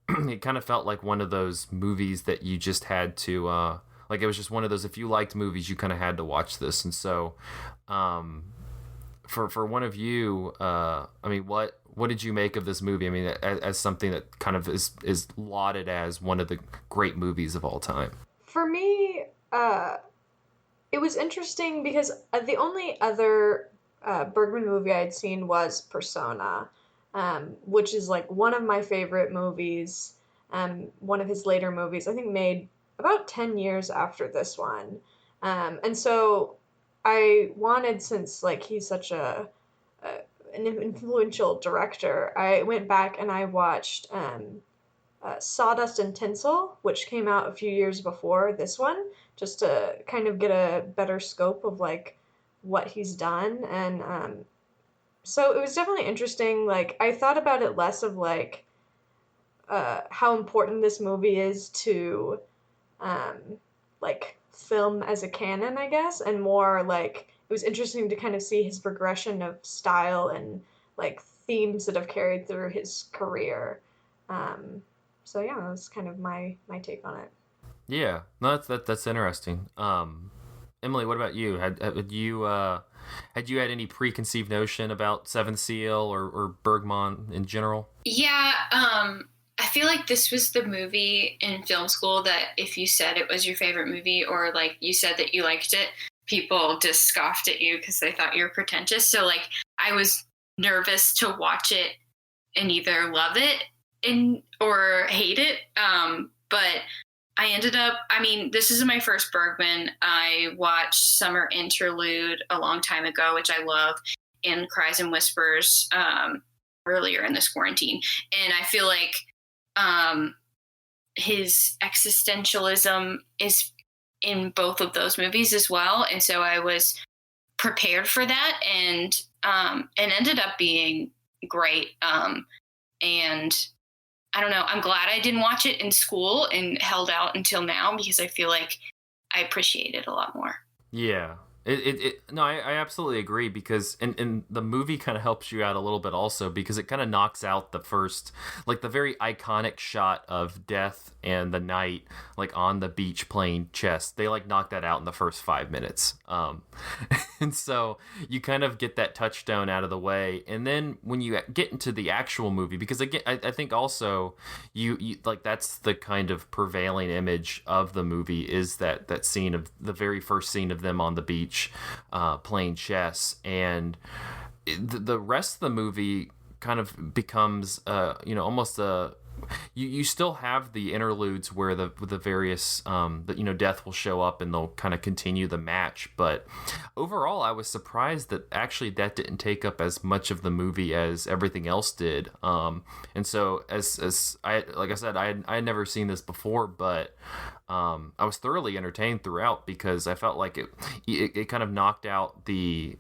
it kind of felt like one of those movies that you just had to, it was just one of those, if you liked movies, you kind of had to watch this. And so, for one of you, what did you make of this movie? I mean, as something that kind of is lauded as one of the great movies of all time. For me, it was interesting because the only other Bergman movie I'd seen was Persona, which is one of my favorite movies, one of his later movies, I think made about 10 years after this one. And so I wanted, since he's such an influential director, I went back and I watched Sawdust and Tinsel, which came out a few years before this one, just to kind of get a better scope of what he's done. And so it was definitely interesting. I thought about it less of how important this movie is to film as a canon, I guess, and more it was interesting to kind of see his progression of style and themes that have carried through his career. So yeah, that's kind of my take on it. Yeah, no, that's interesting. Emily, what about you? Had you had any preconceived notion about Seventh Seal or Bergman in general? Yeah, I feel like this was the movie in film school that if you said it was your favorite movie or like you said that you liked it, people just scoffed at you because they thought you were pretentious. So like I was nervous to watch it and either love it or hate it. But I ended up, I mean, this is my first Bergman. I watched Summer Interlude a long time ago, which I love, and Cries and Whispers earlier in this quarantine. And I feel like his existentialism is in both of those movies as well. And so I was prepared for that and ended up being great. And I don't know, I'm glad I didn't watch it in school and held out until now because I feel like I appreciate it a lot more. Yeah. No, I absolutely agree because and the movie kind of helps you out a little bit also because it kind of knocks out the first, like the very iconic shot of Death and the Knight like on the beach playing chess. They like knock that out in the first 5 minutes. And so you kind of get that touchstone out of the way. And then when you get into the actual movie, because again, I think also you like that's the kind of prevailing image of the movie is that scene of the very first scene of them on the beach playing chess, and the rest of the movie kind of becomes almost a you still have the interludes where the various Death will show up and they'll kind of continue the match, but overall I was surprised that actually that didn't take up as much of the movie as everything else did, and so as I like I said I had never seen this before, but I was thoroughly entertained throughout because I felt like it kind of knocked out the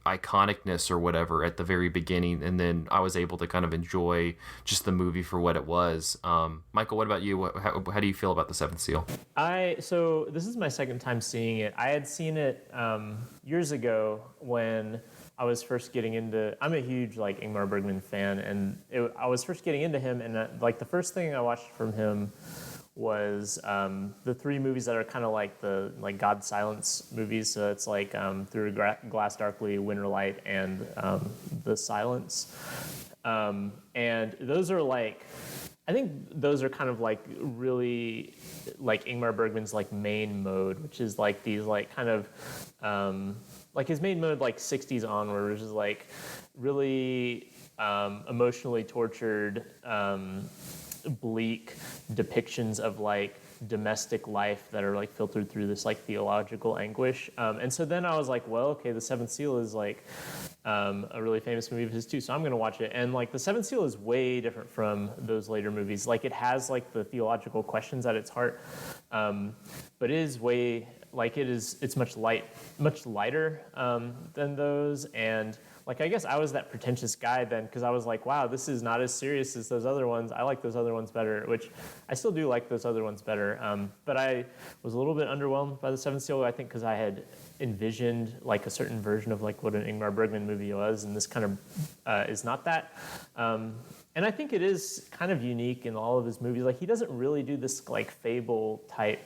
iconicness or whatever at the very beginning, and then I was able to kind of enjoy just the movie for what it was. Michael, what about you? How do you feel about The Seventh Seal? So this is my second time seeing it. I had seen it years ago when I was first getting into. I'm a huge like Ingmar Bergman fan, and I was first getting into him, and like the first thing I watched from him was the three movies that are kind of like the God Silence movies. So it's like Through Glass Darkly, Winter Light, and The Silence. And those are like, I think those are kind of like really like Ingmar Bergman's like main mode, which is like these like kind of like his main mode like 60s onward, which is like really emotionally tortured, bleak depictions of like domestic life that are like filtered through this like theological anguish. And so then I was like, well, okay, The Seventh Seal is like a really famous movie of his too, so I'm going to watch it. And like The Seventh Seal is way different from those later movies. Like it has like the theological questions at its heart, but it is way like it's much lighter than those. And like, I guess I was that pretentious guy then because I was like, wow, this is not as serious as those other ones. I like those other ones better, which I still do like those other ones better. But I was a little bit underwhelmed by The Seventh Seal, I think, because I had envisioned like a certain version of like what an Ingmar Bergman movie was, and this kind of is not that. And I think it is kind of unique in all of his movies. Like he doesn't really do this like fable type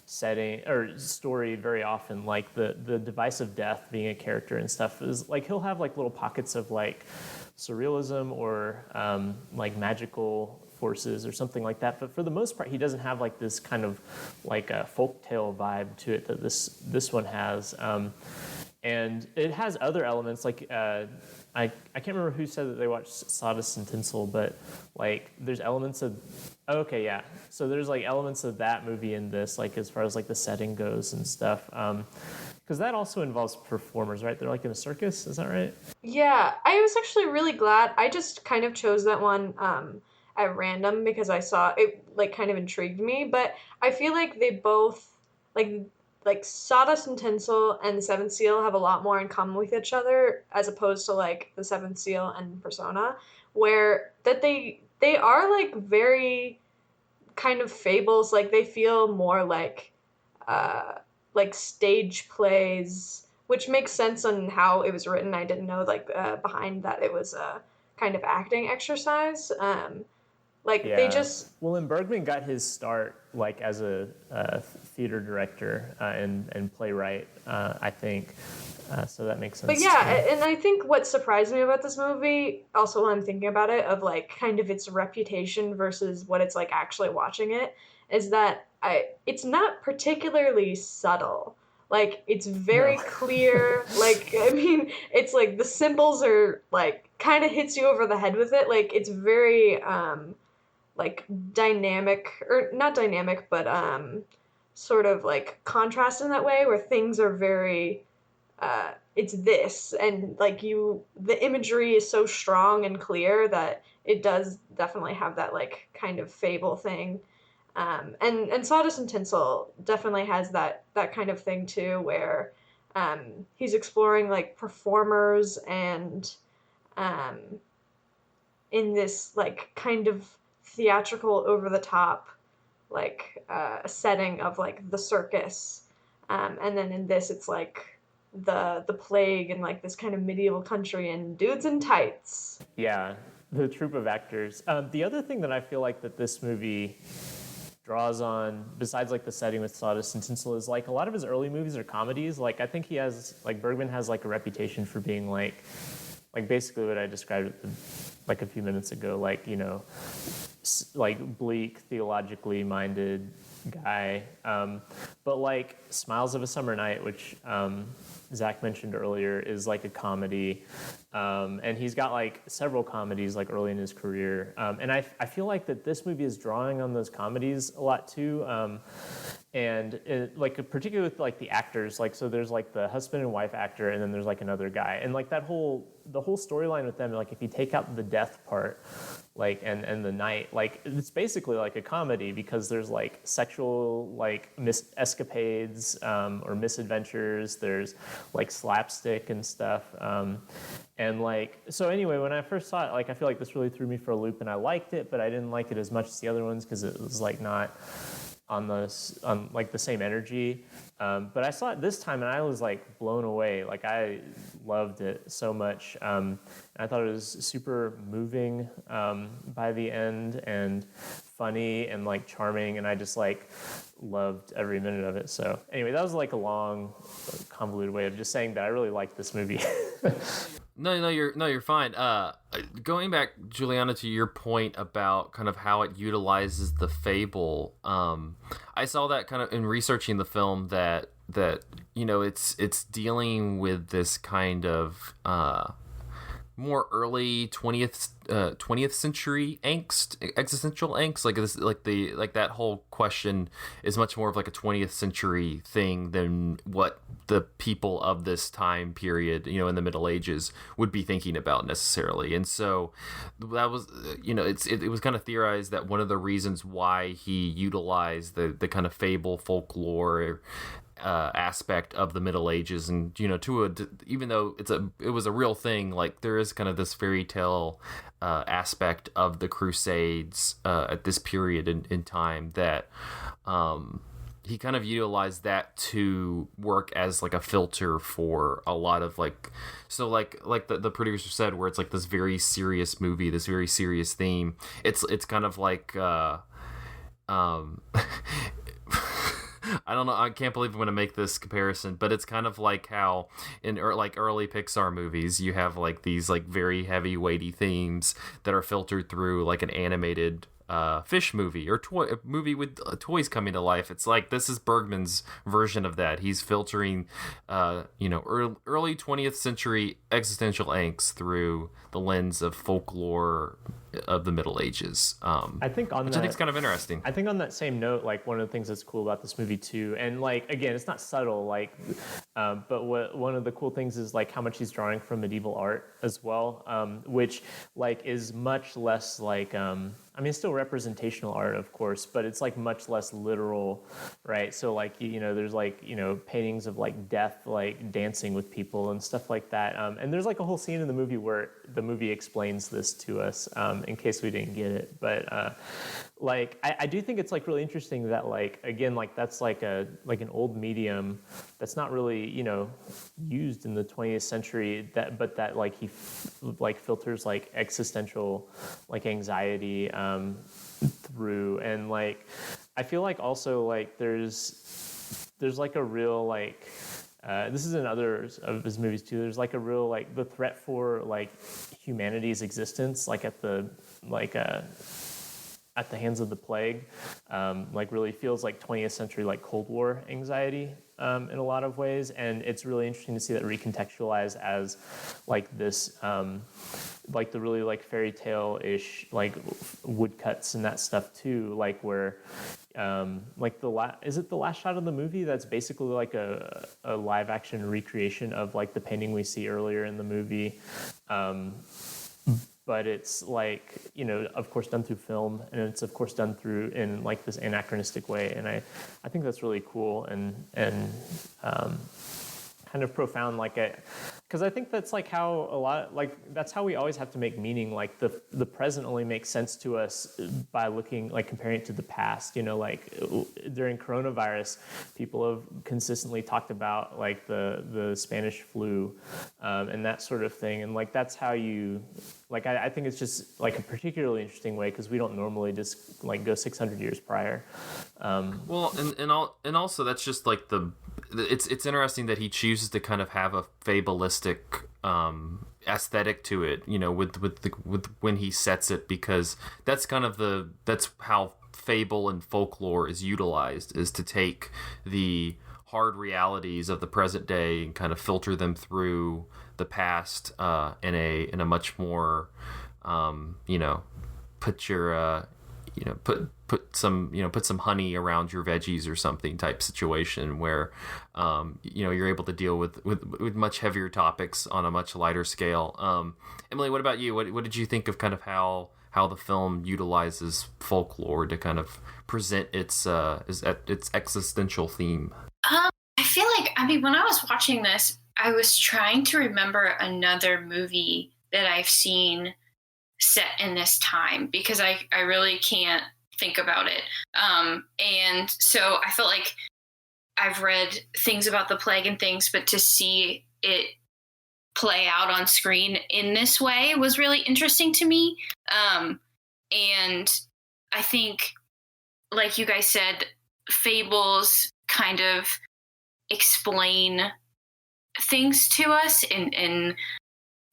setting or story very often. Like the device of death being a character and stuff is like he'll have like little pockets of like surrealism or like magical forces or something like that. But for the most part, he doesn't have like this kind of like a folktale vibe to it that this one has. And it has other elements like I can't remember who said that they watched Sawdust and Tinsel, but like there's elements of so there's like elements of that movie in this, like as far as like the setting goes and stuff, because that also involves performers, right? They're like in a circus, is that right? Yeah, I was actually really glad. I just kind of chose that one at random because I saw it like kind of intrigued me, but I feel like they both like Sawdust and Tinsel and The Seventh Seal have a lot more in common with each other as opposed to like The Seventh Seal and Persona, where that they are like very kind of fables, like they feel more like stage plays, which makes sense on how it was written. I didn't know like behind that it was kind of acting exercise. Like Yeah. they just Well, and Bergman got his start like as a theater director and playwright, I think. So that makes sense. But yeah, and I think what surprised me about this movie, also when I'm thinking about it, of like kind of its reputation versus what it's like actually watching it, is that it's not particularly subtle. Like it's very clear. Like I mean, it's like the symbols are like kind of hits you over the head with it. Like it's very like dynamic, or not dynamic, but sort of like contrast in that way where things are very it's this, and like the imagery is so strong and clear that it does definitely have that like kind of fable thing. And Sawdust and Tinsel definitely has that kind of thing too, where he's exploring like performers and um, in this like kind of theatrical over the top like setting of like the circus, and then in this it's like the plague and like this kind of medieval country and dudes in tights. Yeah, the troupe of actors. The other thing that I feel like that this movie draws on, besides like the setting with Sawdust and Tinsel, is like a lot of his early movies are comedies. Like I think he has, like Bergman has like a reputation for being like basically what I described like a few minutes ago, like, you know, like bleak, theologically minded guy. But like Smiles of a Summer Night, which Zach mentioned earlier, is like a comedy. And he's got like several comedies like early in his career. And I feel like that this movie is drawing on those comedies a lot too. And it, like particularly with like the actors, like so there's like the husband and wife actor, and then there's like another guy, and like the whole storyline with them, like if you take out the death part, like and the night, like it's basically like a comedy because there's like sexual like escapades or misadventures, there's like slapstick and stuff, and like so anyway, when I first saw it, like I feel like this really threw me for a loop, and I liked it, but I didn't like it as much as the other ones because it was like not on like the same energy, but I saw it this time and I was like blown away. Like I loved it so much. I thought it was super moving by the end, and funny and like charming, and I just like loved every minute of it. So anyway, that was like a long, convoluted way of just saying that I really liked this movie. No, you're fine. Going back, Juliana, to your point about kind of how it utilizes the fable, I saw that kind of in researching the film that you know it's dealing with this kind of more early 20th century angst, existential angst, like this, like that whole question is much more of like a 20th century thing than what the people of this time period, you know, in the Middle Ages would be thinking about necessarily. And so that was, you know, it was kind of theorized that one of the reasons why he utilized the kind of fable folklore aspect of the Middle Ages, and you know, even though it was a real thing, like there is kind of this fairy tale aspect of the Crusades at this period in time that he kind of utilized that to work as like a filter for a lot of like, so like the producer said, where it's like this very serious movie, this very serious theme. It's kind of like I don't know. I can't believe I'm going to make this comparison, but it's kind of like how in like early Pixar movies, you have like these like very heavy, weighty themes that are filtered through like an animated fish movie or a movie with toys coming to life. It's like this is Bergman's version of that. He's filtering, you know, early 20th century existential angst through the lens of folklore of the Middle Ages. I think on which that, I think is kind of interesting. I think on that same note, like one of the things that's cool about this movie too, and like again, it's not subtle, like, but one of the cool things is like how much he's drawing from medieval art as well, which like is much less like. I mean, it's still representational art, of course, but it's like much less literal, right? So like, you know, there's like, you know, paintings of like death, like dancing with people and stuff like that. And there's like a whole scene in the movie where the movie explains this to us, in case we didn't get it. But like I do think it's like really interesting that like again like that's like an old medium that's not really used in the 20th century but that like he like filters like existential like anxiety through, and like I feel like also like there's like a real like this is in other of his movies too. There's like a real like the threat for like humanity's existence, like at the hands of the plague, like really feels like 20th century like Cold War anxiety in a lot of ways, and it's really interesting to see that recontextualized as like this like the really like fairy tale-ish like woodcuts and that stuff too, like where like is it the last shot of the movie that's basically like a live action recreation of like the painting we see earlier in the movie, but it's like of course done through film, and it's of course done through in like this anachronistic way, and I think that's really cool and kind of profound, like because I think that's like how a lot like that's how we always have to make meaning. Like the present only makes sense to us by looking like comparing it to the past. Like during coronavirus, people have consistently talked about like the Spanish flu and that sort of thing, and like that's how you like I think it's just like a particularly interesting way because we don't normally just like go 600 years prior. Well, and also that's just like it's interesting that he chooses to kind of have a fabulistic aesthetic to it, with when he sets it, because that's kind of that's how fable and folklore is utilized, is to take the hard realities of the present day and kind of filter them through the past in a much more put your put some honey around your veggies or something type situation where you're able to deal with much heavier topics on a much lighter scale. Emily, what about you? What did you think of kind of how the film utilizes folklore to kind of present its existential theme? I feel like, when I was watching this, I was trying to remember another movie that I've seen set in this time, because I really can't think about it. And so I felt like I've read things about the plague and things, but to see it play out on screen in this way was really interesting to me. And I think, like you guys said, fables kind of explain things to us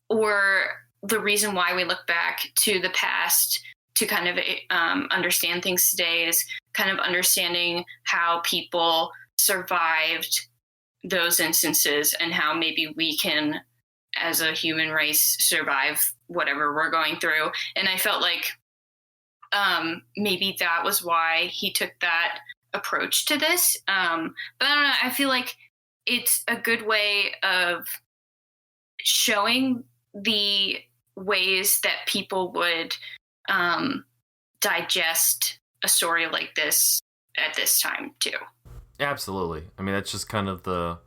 or the reason why we look back to the past to kind of understand things today is kind of understanding how people survived those instances and how maybe we can, as a human race, survive whatever we're going through. And I felt like maybe that was why he took that approach to this. But I don't know, I feel like it's a good way of showing the ways that people would digest a story like this at this time too. Absolutely. That's just kind of the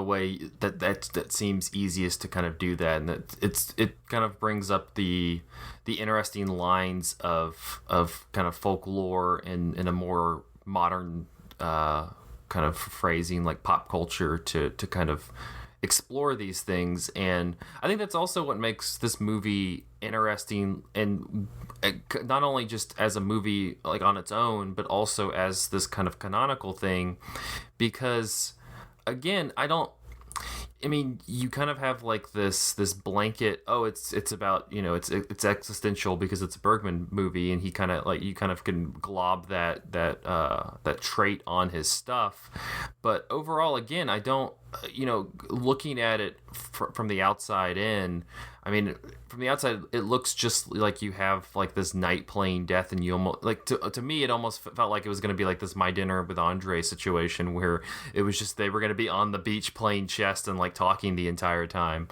way that seems easiest to kind of do that, and it kind of brings up the interesting lines of kind of folklore in a more modern kind of phrasing, like pop culture, to kind of explore these things. And I think that's also what makes this movie interesting, and not only just as a movie like on its own, but also as this kind of canonical thing, because again, you kind of have like this blanket, it's about, it's existential because it's a Bergman movie, and he kind of like, you kind of can glob that trait on his stuff. But overall, again, I don't, looking at it from the outside in, from the outside, it looks just like you have like this knight playing death, and you almost like, to me, it almost felt like it was going to be like this My Dinner with Andre situation, where it was just they were going to be on the beach playing chess and like talking the entire time.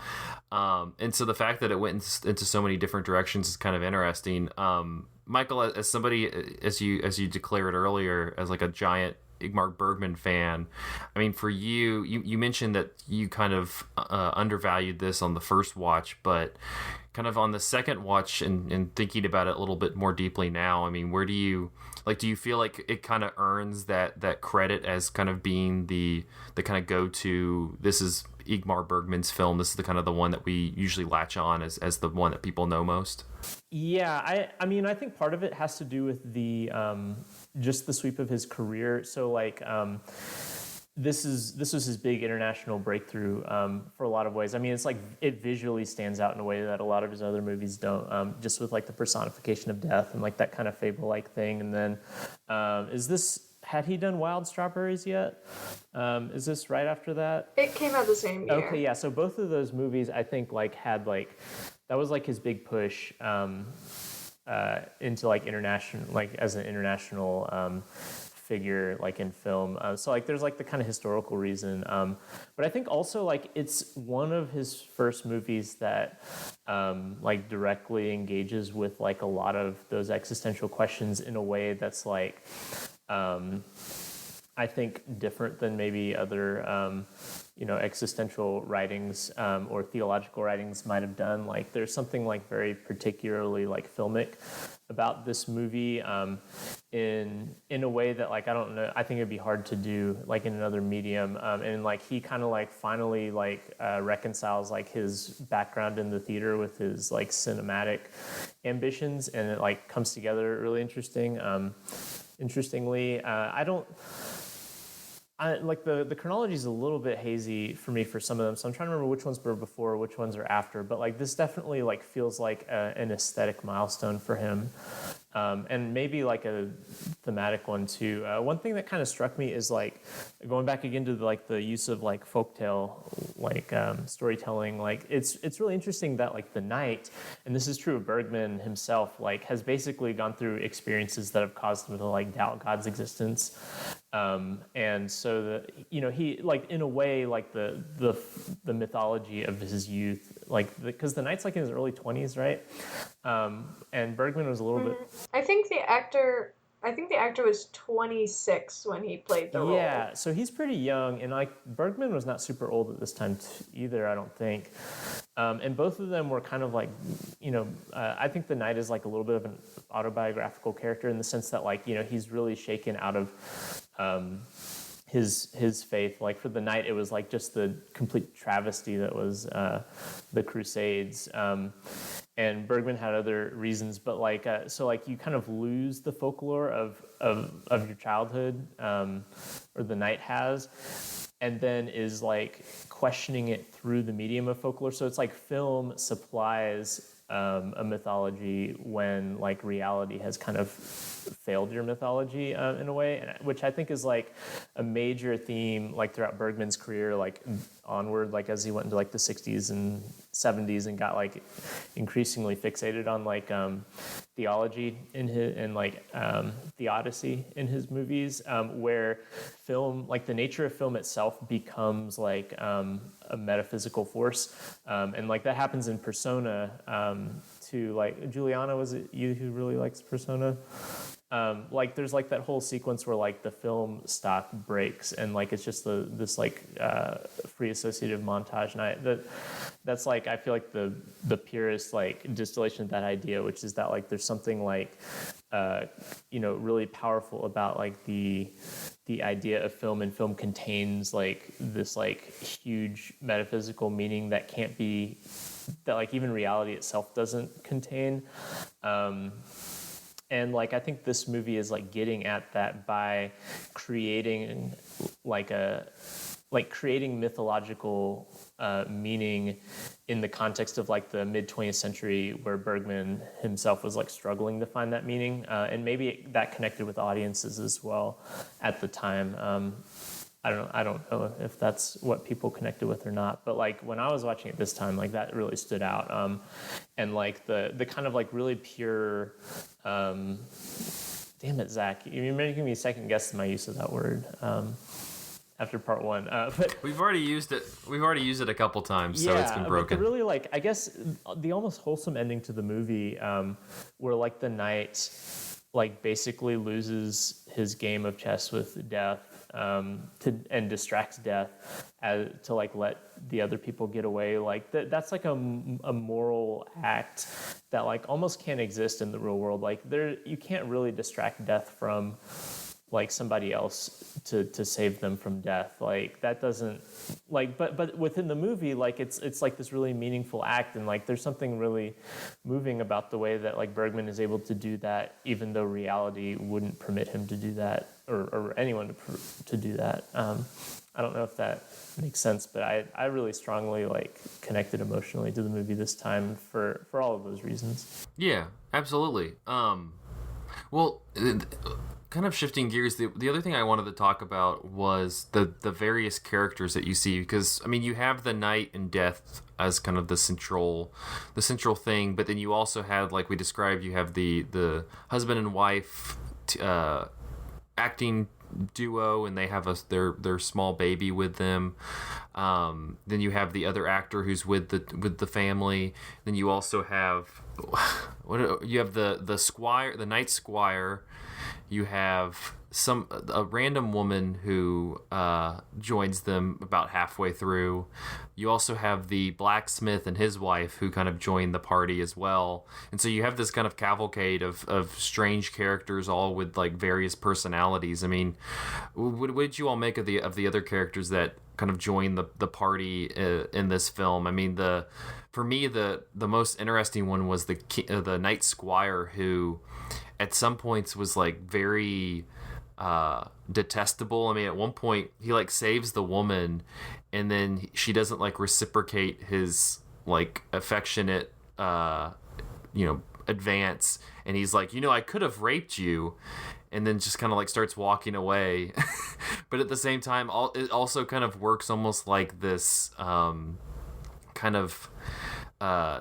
And so the fact that it went into so many different directions is kind of interesting. Michael, as somebody, as you declared earlier, as like a giant Ingmar Bergman fan, for you mentioned that you kind of undervalued this on the first watch, but kind of on the second watch and thinking about it a little bit more deeply now, I mean, where do you feel like it kind of earns that credit as kind of being the kind of go-to, this is Ingmar Bergman's film, this is the kind of the one that we usually latch on as the one that people know most? Yeah, I mean, I think part of it has to do with the just the sweep of his career. So like this was his big international breakthrough for a lot of ways. I mean, it's like it visually stands out in a way that a lot of his other movies don't, just with like the personification of death and like that kind of fable-like thing. And then had he done Wild Strawberries yet? Is this right after that? It came out the same year. Okay, yeah. So both of those movies, I think, like had like that was like his big push into like international, like as an international figure, like in film. So like there's like the kind of historical reason, but I think also like it's one of his first movies that like directly engages with like a lot of those existential questions in a way that's like I think different than maybe other existential writings or theological writings might have done. Like there's something like very particularly like filmic about this movie in a way that like I don't know, I think it'd be hard to do like in another medium, and like he kind of like finally like reconciles like his background in the theater with his like cinematic ambitions, and it like comes together really interestingly. Like the chronology is a little bit hazy for me for some of them, so I'm trying to remember which ones were before, which ones are after. But like this definitely like feels like an aesthetic milestone for him, and maybe like a thematic one too. One thing that kind of struck me is like going back again to like the use of like folktale like storytelling. Like it's really interesting that like the Knight, and this is true of Bergman himself, like has basically gone through experiences that have caused him to like doubt God's existence. And so he like in a way like the mythology of his youth, like because the Knight's like in his early 20s, right? And Bergman was a little bit. I think the actor was 26 when he played the role. Yeah, so he's pretty young, and like Bergman was not super old at this time either, I don't think. And both of them were kind of like, I think the Knight is like a little bit of an autobiographical character in the sense that like, he's really shaken out of his faith. Like for the Knight, it was like just the complete travesty that was the Crusades. And Bergman had other reasons, but like so like you kind of lose the folklore of your childhood, or the Knight has, and then is like questioning it through the medium of folklore. So it's like film supplies a mythology when like reality has kind of failed your mythology in a way, which I think is like a major theme like throughout Bergman's career, like onward, like as he went into like the 60s and 70s and got like increasingly fixated on like theology in his and like theodicy in his movies, where film, like the nature of film itself becomes like a metaphysical force, and like that happens in Persona too. Like Julianna, was it you who really likes Persona? Like there's like that whole sequence where like the film stock breaks and like it's just this like free associative montage, and that's like I feel like the purest like distillation of that idea, which is that like there's something like really powerful about like the idea of film, and film contains like this like huge metaphysical meaning that can't be, that like even reality itself doesn't contain. And like I think this movie is like getting at that by creating creating mythological meaning in the context of like the mid 20th century, where Bergman himself was like struggling to find that meaning, and maybe that connected with audiences as well at the time. I don't know if that's what people connected with or not, but like when I was watching it this time, like that really stood out. And like the kind of like really pure, damn it, Zach, you're making me second guess my use of that word. After part one, but we've already used it a couple times, so it's been broken. But really, like I guess the almost wholesome ending to the movie, where like the Knight like basically loses his game of chess with death, and distracts death to like let the other people get away. Like that's like a moral act that like almost can't exist in the real world. Like you can't really distract death from like somebody else to save them from death. Like that doesn't like but within the movie, like it's like this really meaningful act, and like there's something really moving about the way that like Bergman is able to do that, even though reality wouldn't permit him to do that, or anyone to do that. I don't know if that makes sense, but I really strongly like connected emotionally to the movie this time for all of those reasons. Yeah, absolutely. Well, kind of shifting gears, the other thing I wanted to talk about was the various characters that you see, because I mean you have the night and death as kind of the central thing, but then you also have, like we described, you have the husband and wife acting duo, and they have their small baby with them. Then you have the other actor who's with the family. Then you also have the squire, the night squire. You have a random woman who joins them about halfway through. You also have the blacksmith and his wife who kind of join the party as well. And so you have this kind of cavalcade of strange characters, all with like various personalities. I mean, what did you all make of the other characters that kind of join the party in this film? I mean, for me the most interesting one was the night squire, who at some points was like very detestable. I mean, at one point he like saves the woman, and then she doesn't like reciprocate his like affectionate advance, and he's like, I could have raped you, and then just kind of like starts walking away. But at the same time, it also kind of works almost like this kind of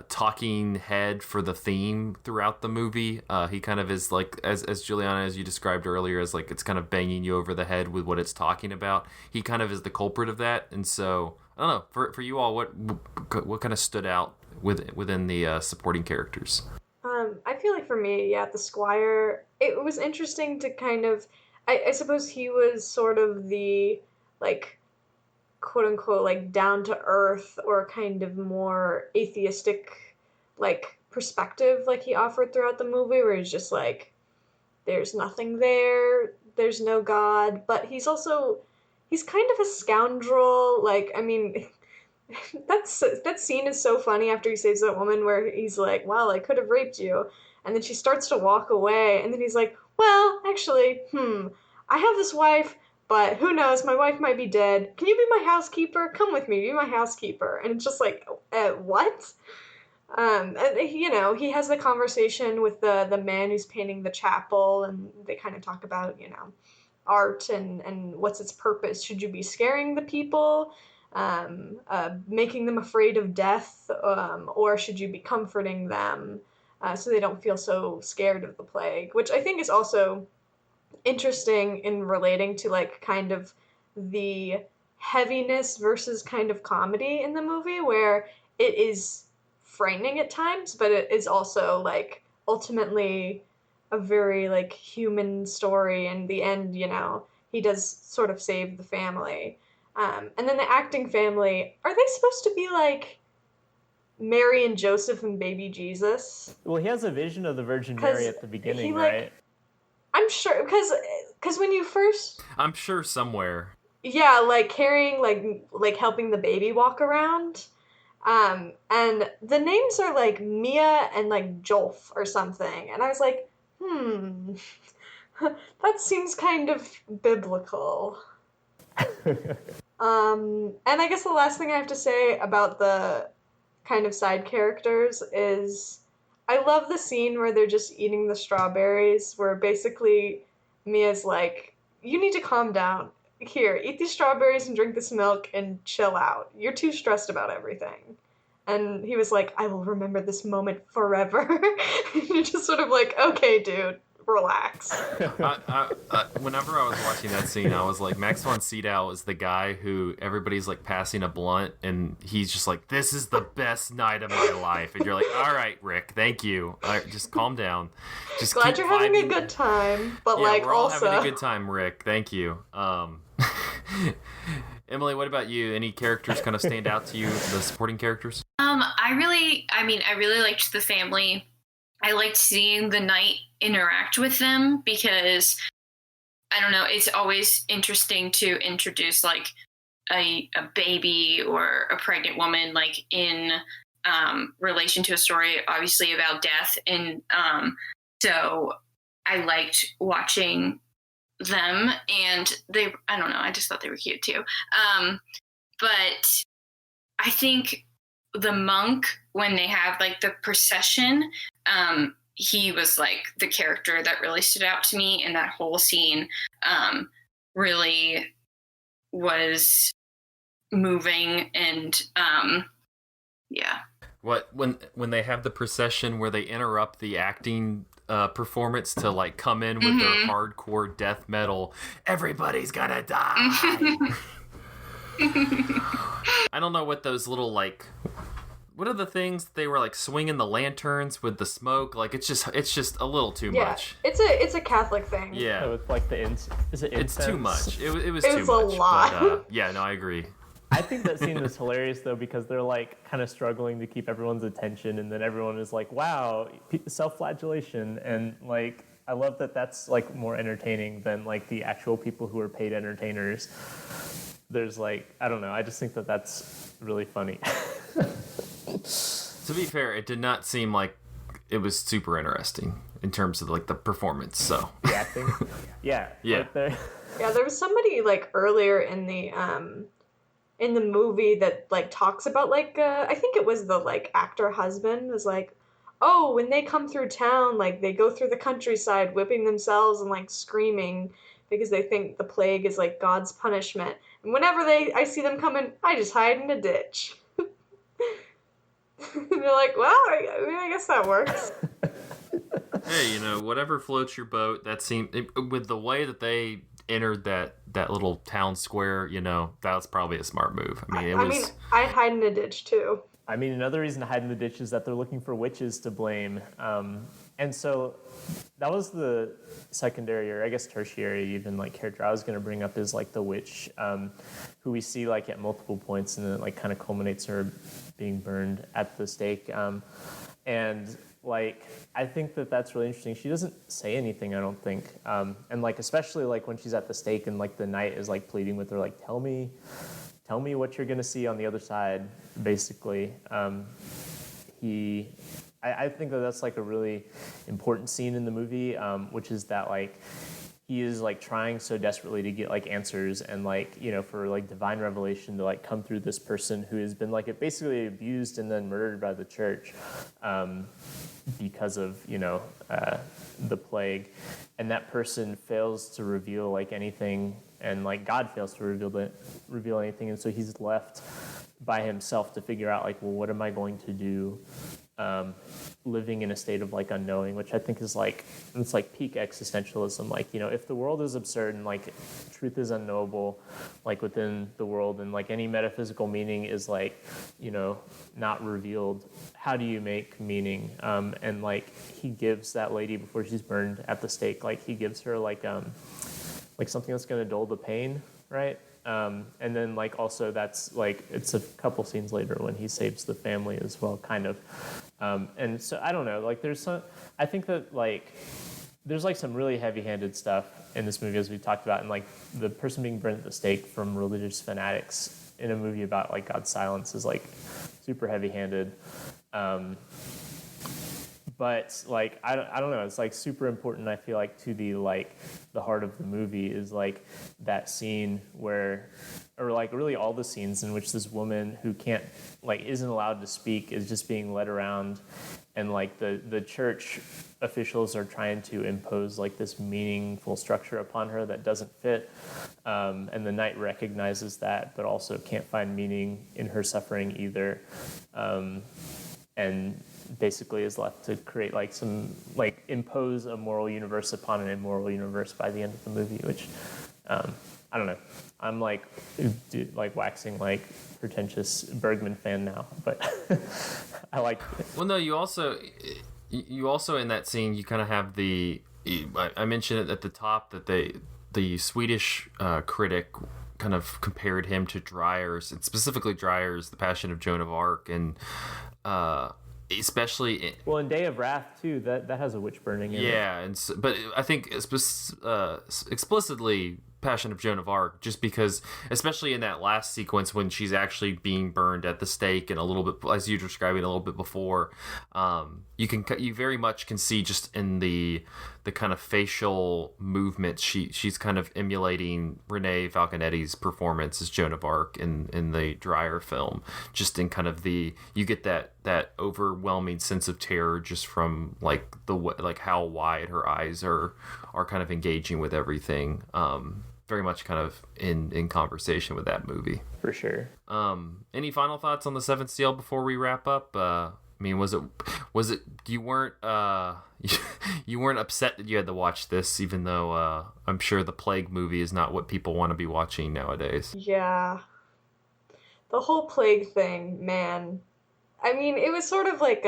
talking head for the theme throughout the movie. He kind of is like, as Juliana, as you described earlier, as like it's kind of banging you over the head with what it's talking about. He kind of is the culprit of that. And so I don't know, for you all, what kind of stood out within the supporting characters? I feel like for me, the squire, it was interesting to kind of, I suppose he was sort of the like quote unquote like down to earth or kind of more atheistic like perspective like he offered throughout the movie, where he's just like, there's nothing there, there's no God, but he's kind of a scoundrel. Like, I mean, that scene is so funny after he saves that woman, where he's like, well, I could have raped you, and then she starts to walk away, and then he's like, well, actually, I have this wife, but who knows, my wife might be dead. Can you be my housekeeper? Come with me, be my housekeeper. And it's just like, what? And, he has the conversation with the man who's painting the chapel, and they kind of talk about, art and what's its purpose. Should you be scaring the people, making them afraid of death, or should you be comforting them so they don't feel so scared of the plague? Which I think is also interesting in relating to like kind of the heaviness versus kind of comedy in the movie, where it is frightening at times, but it is also like ultimately a very like human story. In the end, he does sort of save the family. And then the acting family, are they supposed to be like Mary and Joseph and baby Jesus? Well, he has a vision of the Virgin Mary at the beginning, right? I'm sure, because when you first... I'm sure somewhere. Yeah, like carrying, like helping the baby walk around. And the names are like Mia and like Jolf or something. And I was like, that seems kind of biblical. And I guess the last thing I have to say about the kind of side characters is I love the scene where they're just eating the strawberries, where basically Mia's like, you need to calm down. Here, eat these strawberries and drink this milk and chill out. You're too stressed about everything. And he was like, I will remember this moment forever. And you're just sort of like, okay, dude, relax. Whenever I was watching that scene, I was like, Max von Sydow is the guy who everybody's like passing a blunt, and he's just like, this is the best night of my life. And you're like, all right, Rick, thank you. All right, just calm down. Just glad you're having a good time, but yeah, like we're all also having a good time, Rick. Thank you. Emily, what about you? Any characters kind of stand out to you, the supporting characters? I really liked the family. I liked seeing the knight interact with them because, I don't know, it's always interesting to introduce like a baby or a pregnant woman like in relation to a story obviously about death. And so I liked watching them, and I don't know, I just thought they were cute too. But I think the monk, when they have like the procession, he was like the character that really stood out to me, and that whole scene really was moving. And yeah. What when they have the procession where they interrupt the acting performance to like come in with their hardcore death metal, everybody's gonna die. I don't know what those little like. What are the things they were like swinging the lanterns with the smoke? Like it's just a little too much. It's a Catholic thing. Yeah, with like the is it incense? It's too much. It was it too was much. a lot. But, yeah, no, I agree. I think that scene was hilarious though, because they're like kind of struggling to keep everyone's attention, and then everyone is like, "Wow, self-flagellation," and like I love that that's like more entertaining than like the actual people who are paid entertainers. There's like, I don't know, I just think that that's really funny. To be fair, it did not seem like it was super interesting in terms of like the performance. So the acting, yeah. Right there. Yeah, there was somebody like earlier in the movie that like talks about like I think it was the like actor husband was like, oh, when they come through town, like they go through the countryside whipping themselves and like screaming because they think the plague is like God's punishment. And whenever I see them coming, I just hide in a ditch. And they're like, well, I guess that works. Hey, whatever floats your boat. That seemed with the way that they entered that little town square. That was probably a smart move. I mean, I'd hide in a ditch too. I mean, another reason to hide in the ditch is that they're looking for witches to blame. And so that was the secondary, or I guess tertiary even, like, character I was going to bring up is, like, the witch, who we see, like, at multiple points, and then it, like, kind of culminates her being burned at the stake. And, like, I think that that's really interesting. She doesn't say anything, I don't think. And, like, especially, like, when she's at the stake and, like, the knight is, like, pleading with her, like, tell me what you're going to see on the other side, basically. I think that that's like a really important scene in the movie, which is that like he is like trying so desperately to get like answers and like, for like divine revelation to like come through this person who has been like basically abused and then murdered by the church because of, the plague. And that person fails to reveal like anything, and like God fails to reveal anything, and so he's left by himself to figure out like, well, what am I going to do, living in a state of like unknowing, which I think is like, it's like peak existentialism. Like, if the world is absurd and like truth is unknowable, like within the world, and like any metaphysical meaning is like, not revealed, how do you make meaning? And like he gives that lady before she's burned at the stake, like he gives her like something that's going to dull the pain, right? And then like also that's like, it's a couple scenes later when he saves the family as well, kind of. And so I don't know, like I think that like there's like some really heavy-handed stuff in this movie, as we talked about, and like the person being burned at the stake from religious fanatics in a movie about like God's silence is like super heavy-handed. But like I don't know, it's like super important, I feel like, to the heart of the movie is like that scene where, or like really all the scenes in which this woman who isn't allowed to speak is just being led around, and like the church officials are trying to impose like this meaningful structure upon her that doesn't fit, and the knight recognizes that but also can't find meaning in her suffering either, and basically is left to create like some like impose a moral universe upon an immoral universe by the end of the movie, which I don't know, I'm like waxing like pretentious Bergman fan now, but I like it. Well, no, you also in that scene you kind of have I mentioned it at the top that the Swedish critic kind of compared him to Dreyer's, and specifically Dreyer's The Passion of Joan of Arc, and especially in Day of Wrath too, that has a witch burning in it. Yeah, but I think explicitly Passion of Joan of Arc, just because, especially in that last sequence when she's actually being burned at the stake, and a little bit, as you're describing a little bit before, you very much can see just in the kind of facial movements, she's kind of emulating Renee Falconetti's performance as Joan of Arc in the Dreyer film. Just in kind of you get that overwhelming sense of terror just from like how wide her eyes are kind of engaging with everything. Very much kind of in conversation with that movie. For sure. Any final thoughts on The Seventh Seal before we wrap up? I mean, was it you weren't you weren't upset that you had to watch this, even though I'm sure the Plague movie is not what people want to be watching nowadays. Yeah. The whole Plague thing, man. I mean, it was sort of like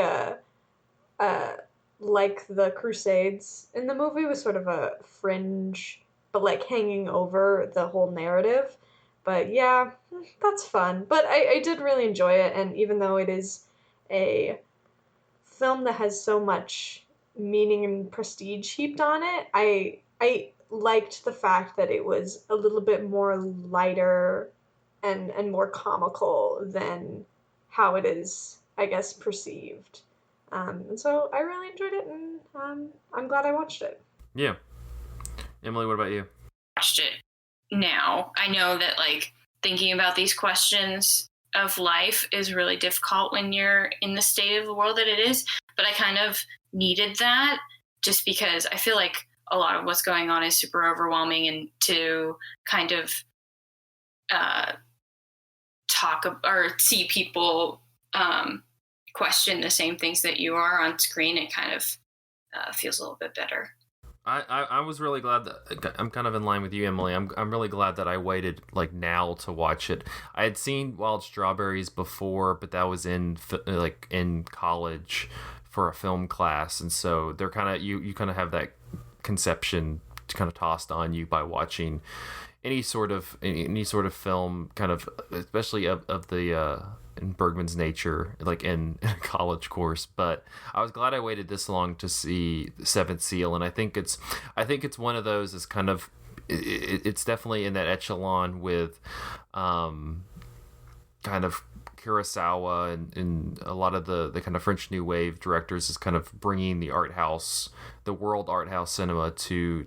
like the Crusades in the movie was sort of a fringe, but like hanging over the whole narrative. But yeah, that's fun. But I did really enjoy it, and even though it is a film that has so much meaning and prestige heaped on it, I liked the fact that it was a little bit more lighter and more comical than how it is, I guess, perceived. And so I really enjoyed it, and I'm glad I watched it. Yeah. Emily, what about you? Watched it now. I know that like thinking about these questions of life is really difficult when you're in the state of the world that it is, but I kind of needed that just because I feel like a lot of what's going on is super overwhelming, and to kind of talk or see people question the same things that you are on screen, it kind of feels a little bit better. I was really glad that I'm kind of in line with you, Emily. I'm really glad that I waited like now to watch it. I had seen Wild Strawberries before, but that was in college for a film class, and so they're kind of you kind of have that conception kind of tossed on you by watching any sort of film, kind of especially of the in Bergman's nature, like in a college course. But I was glad I waited this long to see Seventh Seal, and I think it's one of those is kind of it's definitely in that echelon with kind of Kurosawa and a lot of the kind of French New Wave directors, is kind of bringing the world art house cinema to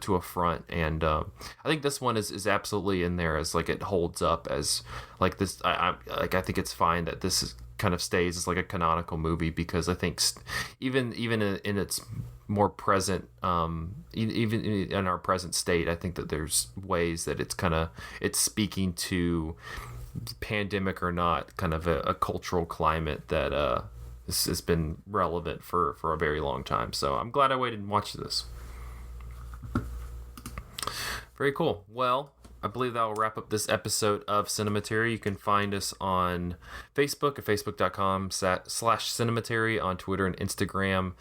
a front, and I think this one is absolutely in there as like it holds up as like this. I think it's fine that this is kind of stays as like a canonical movie, because I think even in its more present, even in our present state, I think that there's ways that it's speaking to, pandemic or not, kind of a cultural climate that has been relevant for a very long time. So I'm glad I waited and watched this. Very cool. Well, I believe that will wrap up this episode of Cinematary. You can find us on Facebook at facebook.com/Cinematary, on Twitter and Instagram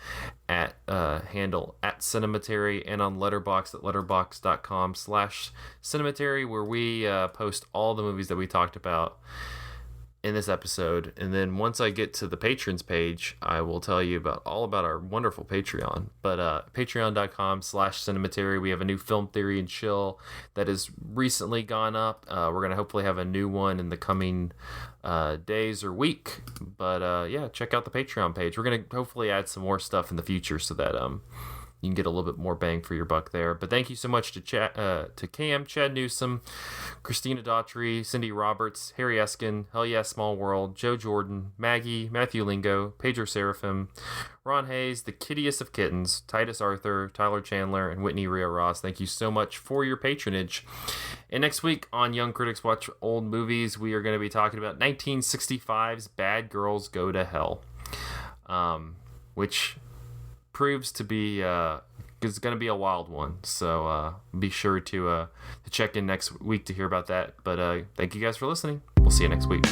at handle @Cinematary, and on Letterboxd at letterboxd.com/Cinematary, where we post all the movies that we talked about in this episode. And then once I get to the patrons page, I will tell you all about our wonderful Patreon. But patreon.com/Cinematary, we have a new Film Theory and Chill that has recently gone up. We're going to hopefully have a new one in the coming days or week. But yeah, check out the Patreon page. We're going to hopefully add some more stuff in the future so that you can get a little bit more bang for your buck there. But thank you so much to Cam, Chad Newsom, Christina Daughtry, Cindy Roberts, Harry Eskin, Hell Yeah Small World, Joe Jordan, Maggie, Matthew Lingo, Pedro Seraphim, Ron Hayes, the kittiest of kittens, Titus Arthur, Tyler Chandler, and Whitney Rio Ross. Thank you so much for your patronage. And next week on Young Critics Watch Old Movies, we are going to be talking about 1965's Bad Girls Go to Hell, which proves to be it's going to be a wild one, so be sure to check in next week to hear about that. But thank you guys for listening. We'll see you next week.